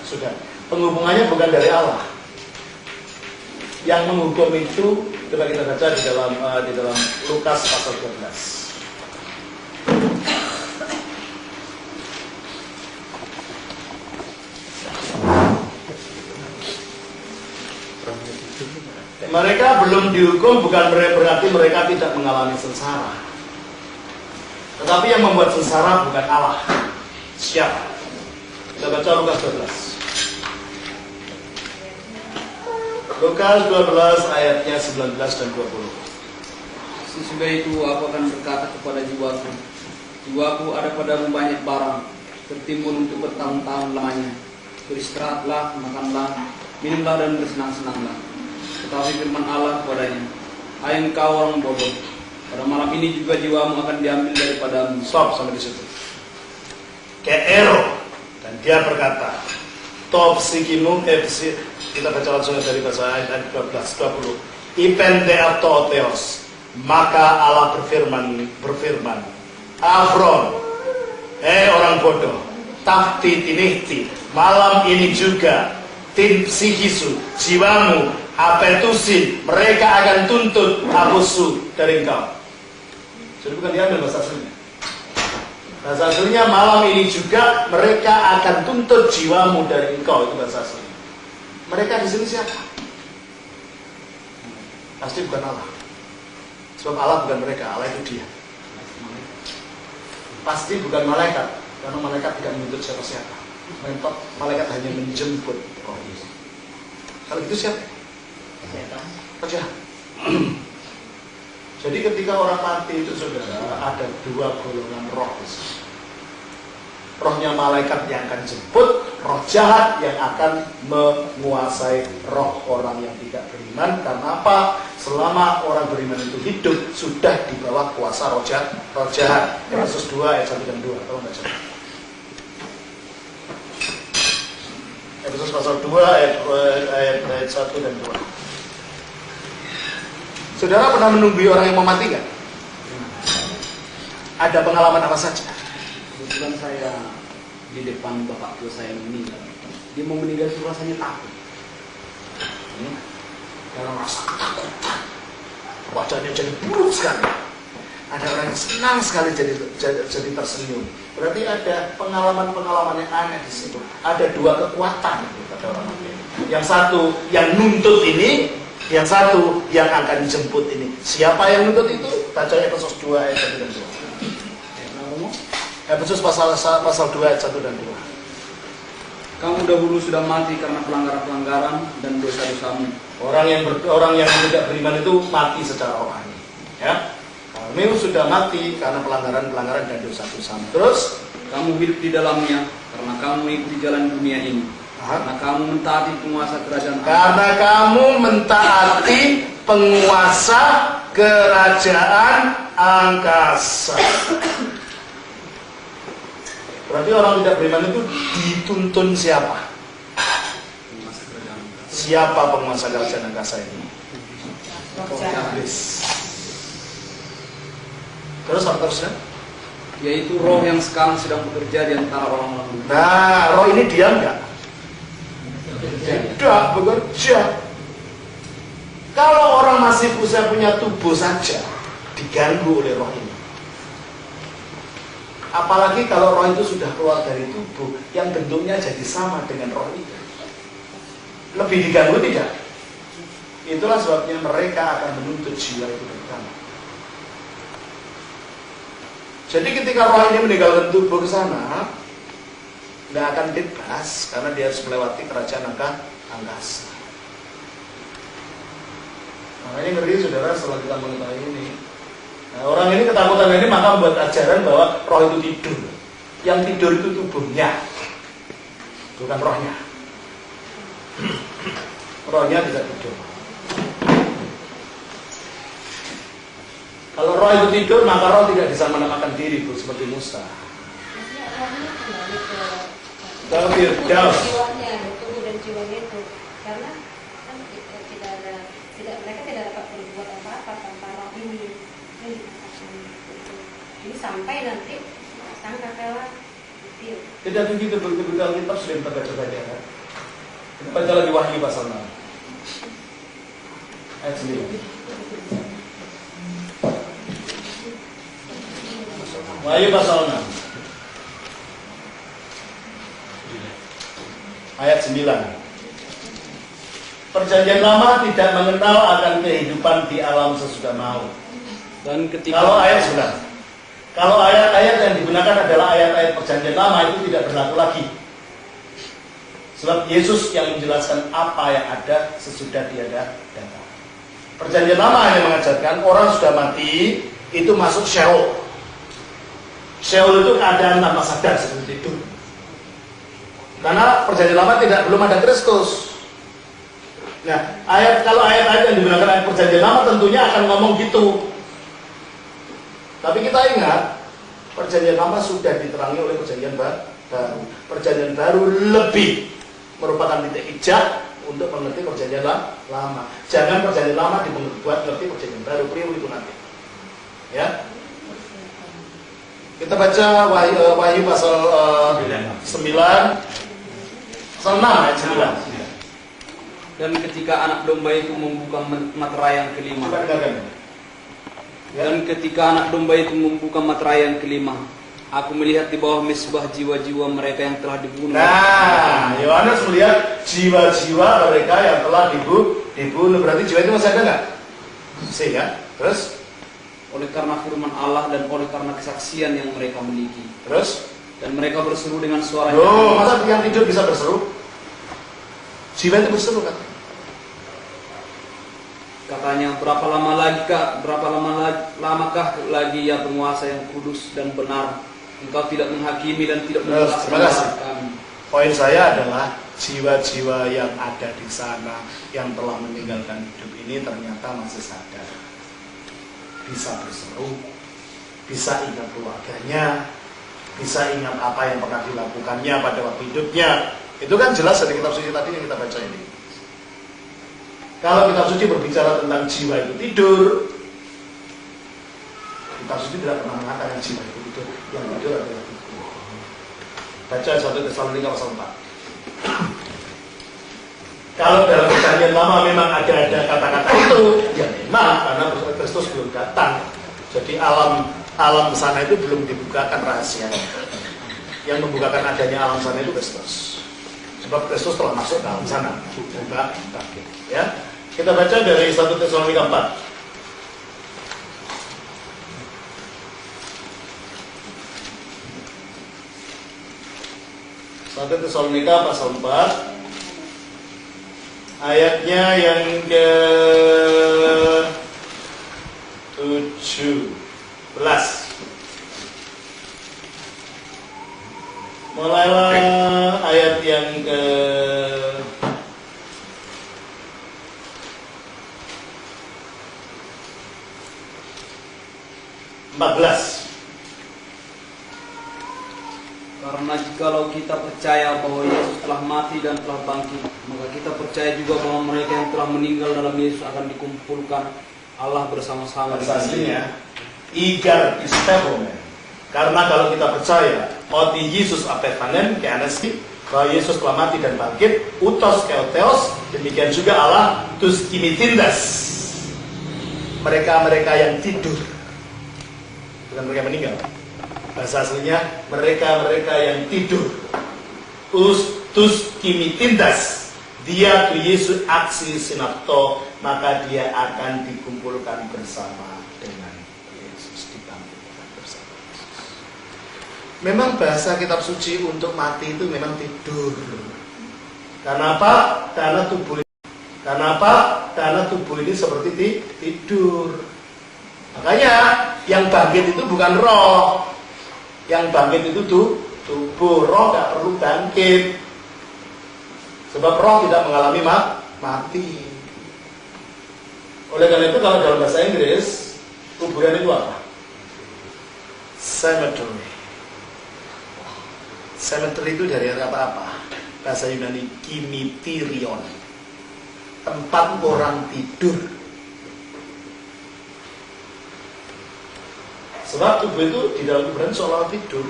Sudah. Penghubungannya bukan dari Allah. Yang menghukum itu coba kita baca di dalam Lukas pasal 12. Mereka belum dihukum bukan berarti mereka tidak mengalami sengsara. Tetapi yang membuat sengsara bukan Allah. Siapa? Kita baca Lukas 12. Lukas 12 ayatnya 19 dan 20. Sesudah itu aku akan berkata kepada jiwaku, jiwaku ada padamu banyak barang, tertimbun untuk bertahun-tahun lamanya. Beristirahatlah, makanlah, minumlah dan bersenang-senanglah. Tetapi firman Allah kepadanya, hai engkau orang bodoh, pada malam ini juga jiwamu akan diambil daripadamu. Stop sampai di situ. Keero, dan dia berkata, top sikimu kita baca langsung dari bahasa ayat 12, 20. ipen theoteos. Maka Allah berfirman, Afron, orang bodoh, tafti tinihti, malam ini juga tin psikisu, jiwamu, apetusin, mereka akan tuntut abusu dari engkau. Jadi bukan diambil bahasa aslinya. Bahasa aslinya malam ini juga mereka akan tuntut jiwamu dari engkau, itu bahasa aslinya. Mereka di sini siapa? Pasti bukan Allah. Sebab Allah bukan mereka, Allah itu dia. Pasti bukan malaikat, karena malaikat tidak menuntut siapa-siapa. Malaikat hanya menjemput roh itu. Kalau itu siapa? Raja. Jadi ketika orang mati itu saudara, ada dua golongan roh. Rohnya malaikat yang akan jemput, roh jahat yang akan menguasai roh orang yang tidak beriman. Karena apa? Selama orang beriman itu hidup, sudah di bawah kuasa roh jahat. Efesus 2 ayat 1 dan 2. Kalau nggak salah. Efesus pasal 2 ayat 1 dan 2. Saudara pernah menunggui orang yang mau mati kan? Ada pengalaman apa saja? Kebetulan saya di depan bapak tua saya meninggal. Dia mau meninggal itu rasanya takut. Dalam rasa ketakutan, wajahnya jadi buruk sekali. Ada orang yang senang sekali jadi tersenyum. Berarti ada pengalaman-pengalaman yang aneh di situ. Ada dua kekuatan kata orang ini. Yang satu yang nuntut ini, yang satu yang akan dijemput ini. Siapa yang nuntut itu? Baca Efesus 2 ayat 1 dan 2. Efesus pasal 2 ayat 1 dan 2. Kamu dahulu sudah mati karena pelanggaran-pelanggaran dan dosa-dosamu. Orang yang tidak beriman itu mati secara rohani. Ya, kamu sudah mati karena pelanggaran-pelanggaran dan dosa-dosamu. Terus kamu hidup di dalamnya karena kamu mengikuti jalan dunia ini. Karena kamu mentaati penguasa kerajaan. Karena kamu mentaati penguasa kerajaan angkasa. Berarti orang tidak beriman itu dituntun siapa? Siapa penguasa kerajaan angkasa ini? Iblis. Terus apa terusnya? Yaitu roh yang sekarang sedang bekerja di antara orang-orang. Nah, roh ini diam nggak? Tidak bekerja. Kalau orang masih punya tubuh saja diganggu oleh roh ini. Apalagi kalau roh itu sudah keluar dari tubuh yang bentuknya jadi sama dengan roh itu. Lebih diganggu tidak? Itulah sebabnya mereka akan menuntut jiwa itu pertama. Jadi ketika roh ini meninggalkan tubuh ke sana, nggak akan bebas karena dia harus melewati kerajaan angkasa. Makanya ngeri saudara setelah kita mengetahui ini. Nah, orang ini ketakutan ini maka membuat ajaran bahwa roh itu tidur. Yang tidur itu tubuhnya, bukan rohnya. Rohnya tidak tidur. Kalau roh itu tidur, maka roh tidak bisa menamakan diri seperti Musa. Kalau Firdaus. Jiwanya, tubuh dan jiwanya itu, karena kan mereka tidak dapat berbuat apa-apa tanpa roh ini. Ini sampai nanti sangka kalah. Tidak begitu kita sudah baca-baca kan. Kita baca lagi Wahyu pasal 6 ayat 9. Wahyu pasal 6 ayat 9. Perjanjian lama tidak mengenal akan kehidupan di alam sesudah maut. Dan ketika kalau ayat-ayat yang digunakan adalah ayat-ayat perjanjian lama itu tidak berlaku lagi. Sebab Yesus yang menjelaskan apa yang ada sesudah dia datang. Perjanjian lama yang mengajarkan orang sudah mati itu masuk Sheol. Sheol itu keadaan tanpa sadar seperti itu. Karena perjanjian lama belum ada Kristus. Nah, kalau ayat-ayat yang digunakan ayat perjanjian lama tentunya akan ngomong gitu. Tapi kita ingat, perjanjian lama sudah diterangi oleh perjanjian baru. Perjanjian baru lebih merupakan titik ijak, untuk mengerti perjanjian lama. Jangan perjanjian lama dibuat ngerti perjanjian baru, keliru itu nanti. Ya. Kita baca Wahyu pasal 9, pasal 6 ayat 9. Dan ketika anak domba itu membuka materai yang kelima. Dan ketika anak domba itu membuka materai yang kelima, aku melihat di bawah mesbah jiwa-jiwa mereka yang telah dibunuh. Nah, Yohanes melihat jiwa-jiwa mereka yang telah dibunuh. Berarti jiwa itu masih ada nggak? Masih ya. Terus? Oleh karena firman Allah dan oleh karena kesaksian yang mereka miliki. Terus? Dan mereka berseru dengan suara yang masa yang tidur bisa berseru? Jiwa itu berseru kan? Katanya, berapa lamakah lagi ya penguasa yang kudus dan benar, engkau tidak menghakimi dan tidak membalaskan kami. Poin saya adalah jiwa-jiwa yang ada di sana yang telah meninggalkan hidup ini ternyata masih sadar, bisa berseru, bisa ingat keluarganya, bisa ingat apa yang pernah dilakukannya pada waktu hidupnya. Itu kan jelas dari kitab suci tadi yang kita baca ini. Kalau kitab suci berbicara tentang jiwa itu tidur, kitab suci tidak pernah mengatakan jiwa itu tidur. Yang tidur adalah tubuh. Baca 1 Tesalonika pasal 4. Kalau dalam perjanjian lama memang ada kata-kata itu, ya memang karena Kristus belum datang. Jadi alam sana itu belum dibukakan rahasianya. Yang membukakan adanya alam sana itu Kristus. Sebab Kristus telah masuk ke alam sana, buka bangkit. Ya. Kita baca dari 1 Tesalonika 4. 1 Tesalonika pasal 4 ayatnya yang ke 17. Mulailah ayat yang ke 14. Karena jikalau kita percaya bahwa Yesus telah mati dan telah bangkit, maka kita percaya juga bahwa mereka yang telah meninggal dalam Yesus akan dikumpulkan Allah bersama-sama. Aslinya igar isteromen. Karena kalau kita percaya ότι Yesus apethanen ke anesti, bahwa Yesus telah mati dan bangkit, utos keoteos, demikian juga Allah tus kimitindas, mereka-mereka yang tidur, bukan mereka meninggal. Bahasa aslinya mereka-mereka yang tidur. Tus kimitindas, dia tu Yesus aksi sinapto, maka dia akan dikumpulkan bersama dengan Yesus, dibangkitkan bersama Yesus. Memang bahasa kitab suci untuk mati itu memang tidur. Karena apa? Karena tubuh ini seperti tidur. Makanya yang bangkit itu bukan roh. Yang bangkit itu tubuh. Roh tidak perlu bangkit. Sebab roh tidak mengalami mati. Oleh karena itu kalau dalam bahasa Inggris, kuburan itu apa? Cemetery. Cemetery itu dari kata apa? Bahasa Yunani kimitirion. Tempat orang tidur. Sebab tubuh itu di dalam kuburan seolah tidur,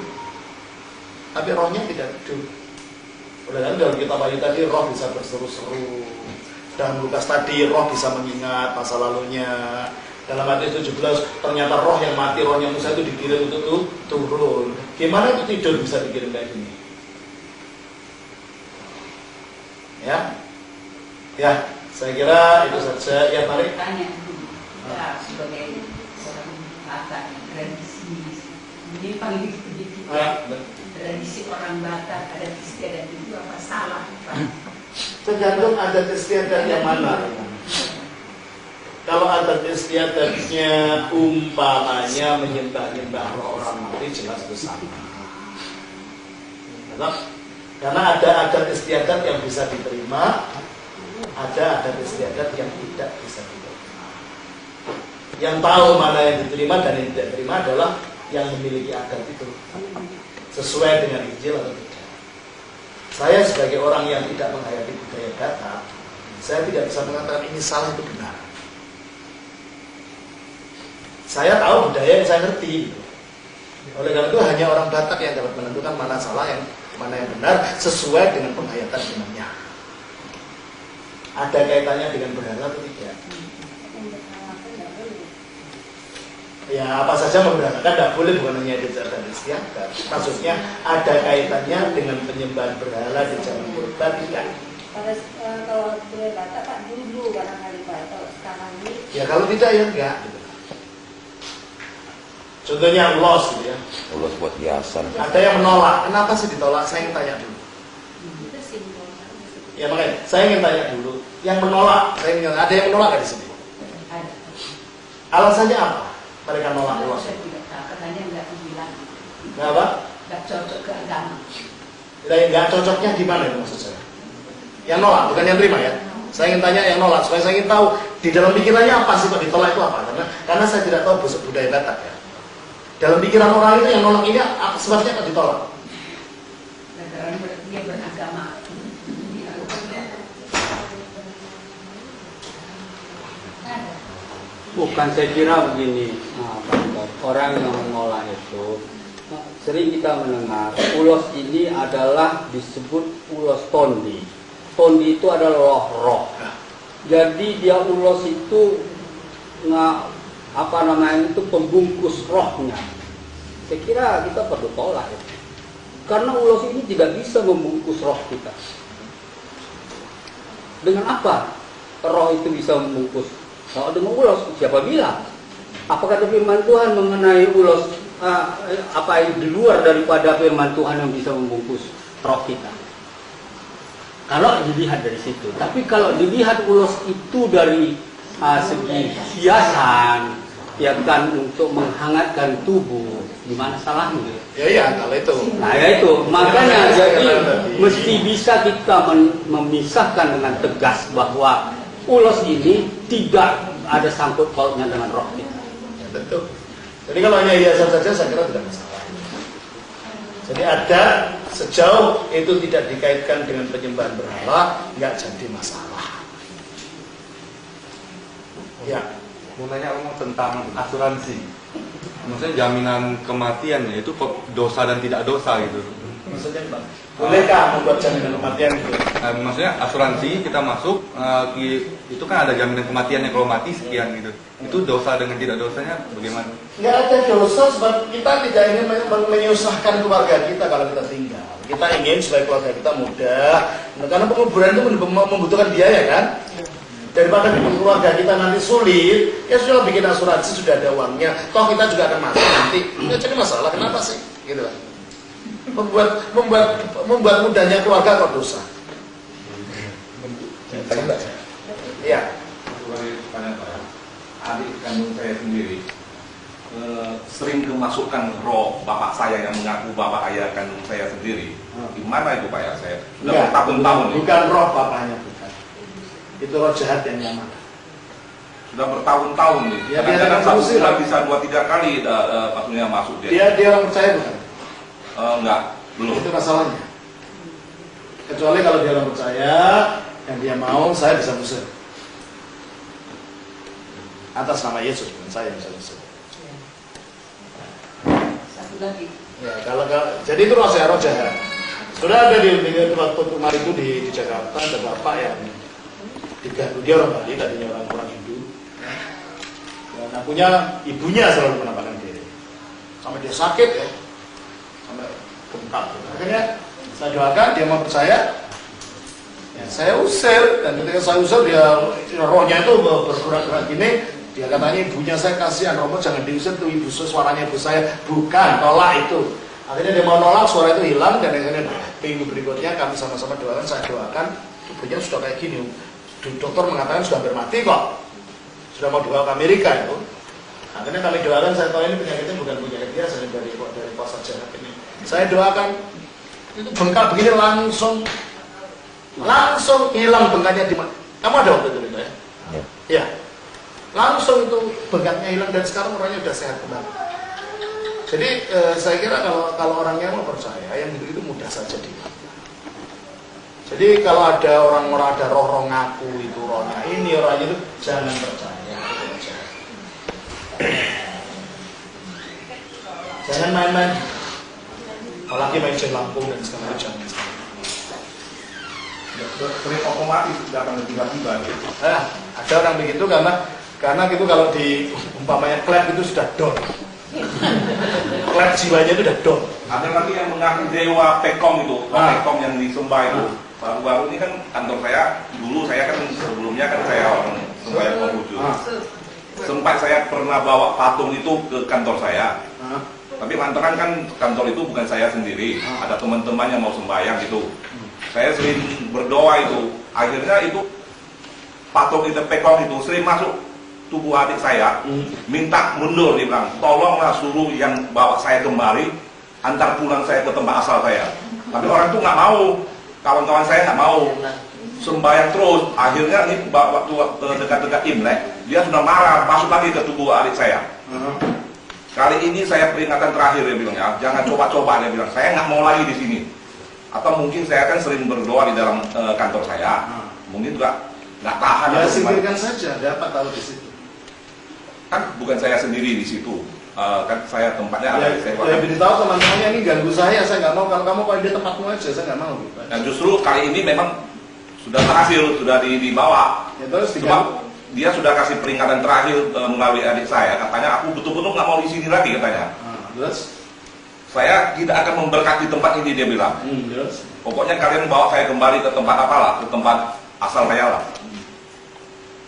tapi rohnya tidak tidur. Oleh karena dalam kitab Wahyu tadi roh bisa berseru-seru. Dalam Lukas tadi roh bisa mengingat masa lalunya. Dalam Matius 17 ternyata roh yang mati, rohnya Musa itu dikirim untuk turun. Gimana itu tidur bisa dikirim kayak gini? Ya, saya kira itu saja. Ya, mari. Tanya kita sebagai orang Batak, tradisi ini paling sedikit tradisi orang Batak, adat istiadat itu apa salah? Tergantung adat istiadat yang mana. Kalau adat istiadatnya umpamanya menyembah orang mati, jelas itu sama. Karena ada adat istiadat yang bisa diterima, ada adat istiadat yang tidak bisa diterima. Yang tahu mana yang diterima dan yang tidak diterima adalah yang memiliki adat itu, sesuai dengan Injil atau tidak. Saya sebagai orang yang tidak menghayati budaya Batak, Saya tidak bisa mengatakan ini salah itu benar. Saya tahu budaya yang saya ngerti. Gitu. Oleh karena itu hanya orang Batak yang dapat menentukan mana salah, mana yang benar sesuai dengan penghayatan imannya. Ada kaitannya dengan berhala atau tidak? Ya apa saja memberhalakan tidak boleh, bukan hanya di dan istiadat. Maksudnya ada kaitannya dengan penyembahan berhala di zaman purba tidak? Kalau boleh Batak Pak dulu barangkali Pak, kalau sekarang ini. Ya kalau tidak ya enggak. Gitu. Contohnya ulos gitu ya. Ulos buat hiasan. Ada yang menolak. Kenapa sih ditolak? Saya ingin tanya dulu. Ya makanya saya ingin tanya dulu. Yang menolak, ada yang menolak nggak di sini? Ada. Alasannya apa? Mereka nolak ulos. Saya tidak tahu, katanya nggak dibilang. Kenapa? Nggak cocok ke agama. Nggak cocoknya di mana itu maksud saya? Yang nolak, bukan yang terima ya. Saya ingin tanya yang nolak, supaya saya ingin tahu di dalam pikirannya apa sih kok ditolak itu apa? Karena saya tidak tahu budaya Batak ya. Dalam pikiran orang itu yang nolak ini sebabnya apa ditolak? Karena dia beragama. Bukan, saya kira begini, orang yang mengolah itu sering kita mendengar ulos ini adalah disebut ulos tondi. Tondi itu adalah roh-roh. Jadi dia ulos itu itu pembungkus rohnya. Saya kira kita perlu tolak ya. Karena ulos ini tidak bisa membungkus roh kita. Dengan apa roh itu bisa membungkus? Kalau dengan ulos, siapa bilang? Apa kata firman Tuhan mengenai ulos? Apa yang di luar daripada firman Tuhan yang bisa membungkus roh kita? Kalau dilihat dari situ. Tapi kalau dilihat ulos itu dari segi hiasan, ya kan, untuk menghangatkan tubuh, di mana salahnya? Ya kalau itu. Nah ya itu, makanya jadi mesti bisa kita memisahkan dengan tegas bahwa ulos ini tidak ada sangkut pautnya dengan roh kita. Ya, tentu. Jadi kalau hanya hiasan saja saya kira tidak masalah. Jadi ada sejauh itu tidak dikaitkan dengan penyembahan berhala, nggak jadi masalah. Ya. Mau nanya tentang asuransi. Maksudnya jaminan kematian ya, itu dosa dan tidak dosa gitu. Maksudnya Bang, bolehkah membuat jaminan kematian itu? Maksudnya asuransi kita masuk, itu kan ada jaminan kematiannya kalau mati sekian gitu. Itu dosa dengan tidak dosanya bagaimana? Nggak ada dosa sebab kita tidak ingin menyusahkan keluarga kita kalau kita tinggal. Kita ingin supaya keluarga kita mudah. Nah, karena penguburan itu membutuhkan biaya kan? Daripada keluarga kita nanti sulit, ya sudah bikin asuransi, sudah ada uangnya. Toh kita juga akan mati nanti. Nggak jadi masalah. Kenapa sih? Gitu kan? Membuat mudahnya keluarga kok dosa. Iya. Adik kandung saya sendiri sering kemasukan roh bapak saya yang mengaku bapak ayah kandung saya sendiri. Gimana itu Pak ya? Saya sudah bertahun-tahun. Bukan roh bapaknya, bukan. Itu roh jahat yang nyaman. Sudah bertahun-tahun nih. Ya, kadang-kadang satu bulan bisa 2-3 kali maksudnya masuk dia. Dia orang percaya bukan? Enggak, belum. Itu masalahnya. Kecuali kalau dia orang percaya, yang dia mau, saya bisa musir. Atas nama Yesus, bukan saya yang bisa musir. Satu lagi. Ya, jadi itu roh jahat. Sudah ada di waktu kemarin itu di Jakarta ada bapak yang diganggu, dia orang Bali, tadinya orang Hindu. Nah, punya ibunya selalu menampakkan diri. Sampai dia sakit ya. Sampai bengkak. Akhirnya saya doakan, dia mau percaya. Ya, saya usir, dan ketika saya usir dia rohnya itu bergerak-gerak gini. Dia katanya ibunya saya kasihan, Romo jangan diusir tuh ibu, suaranya ibu saya bukan, tolak itu. Akhirnya dia mau nolak, suara itu hilang, dan akhirnya minggu berikutnya kami sama-sama doakan, saya doakan, ibunya sudah kayak gini. Dokter mengatakan sudah hampir mati kok, sudah mau dibawa ke Amerika itu. Akhirnya kami doakan, saya tahu ini penyakitnya bukan penyakit biasa dari kuasa jahat ini. Saya doakan, itu bengkak begini langsung hilang bengkaknya di mana? Kamu ada waktu itu ya? Ya. Langsung itu bengkaknya hilang dan sekarang orangnya sudah sehat kembali. Jadi saya kira kalau orangnya mau percaya, yang begitu mudah saja dia. Jadi kalau ada orang-orang ada roh-roh ngaku itu rohnya ini orangnya itu jangan percaya. Jangan main-main. Apalagi main jam Lampung dan segala macam. Sering otomatis datang tiba-tiba gitu. Ada orang begitu karena gitu kalau di umpamanya klep itu sudah down. Klep jiwanya itu sudah down. Ada lagi yang mengaku dewa Pekom itu, Pekom yang disembah itu. Baru-baru ini kan kantor saya, dulu saya kan sebelumnya kan saya orang sembahyang Konghucu. Sempat saya pernah bawa patung itu ke kantor saya. Tapi lantaran kan kantor itu bukan saya sendiri, ada teman-teman yang mau sembahyang gitu. Saya sering berdoa itu, akhirnya itu patung itu Pekom itu sering masuk tubuh adik saya, minta mundur, dia bilang, tolonglah suruh yang bawa saya kembali, antar pulang saya ke tempat asal saya. Tapi orang itu nggak mau, kawan-kawan saya nggak mau, sembahyang terus. Akhirnya ini waktu dekat-dekat Imlek, dia sudah marah, masuk lagi ke tubuh adik saya. Kali ini saya peringatan terakhir, dia bilang, ya, jangan coba-coba, dia bilang, saya nggak mau lagi di sini. Atau mungkin saya kan sering berdoa di dalam kantor saya, mungkin juga nggak tahan. Ya singkirkan saja, ada apa tahu di situ? Kan bukan saya sendiri di situ, kan saya tempatnya ada. Ya beritahu teman-temannya ini ganggu saya nggak mau. Kalau kamu kalau di tempatmu aja, saya nggak mau. Dan justru kali ini memang sudah berhasil, sudah dibawa. Ya, terus cuma dia sudah kasih peringatan terakhir melalui adik saya, katanya aku betul-betul nggak mau di sini lagi katanya. Terus saya tidak akan memberkati tempat ini, dia bilang. Terus pokoknya kalian bawa saya kembali ke tempat apalah, ke tempat asal saya lah.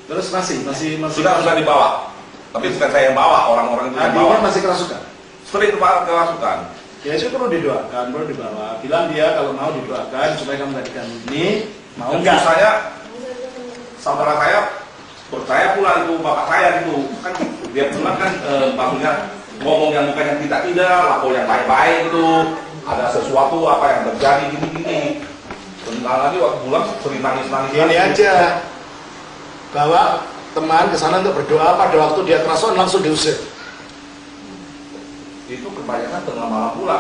Terus masih sudah dibawa. Tapi bukan saya yang bawa, orang-orang itu yang bawa. Masih kerasukan? Sering kerasukan. Ya itu perlu didoakan, perlu dibawa. Bilang dia kalau mau didoakan supaya kamu nggak diganggu ini, mau nggak? Saya, saudara saya percaya pula itu bapak saya itu kan dia pernah kan maksudnya ngomong yang bukan yang tidak, lapor yang baik-baik itu ada sesuatu apa yang terjadi gini-gini. Bentar lagi waktu pulang sering nangis-nangis. Ini aja, bawa teman ke sana untuk berdoa, pada waktu dia kerasukan langsung diusir. Itu kebanyakan tengah malam pula.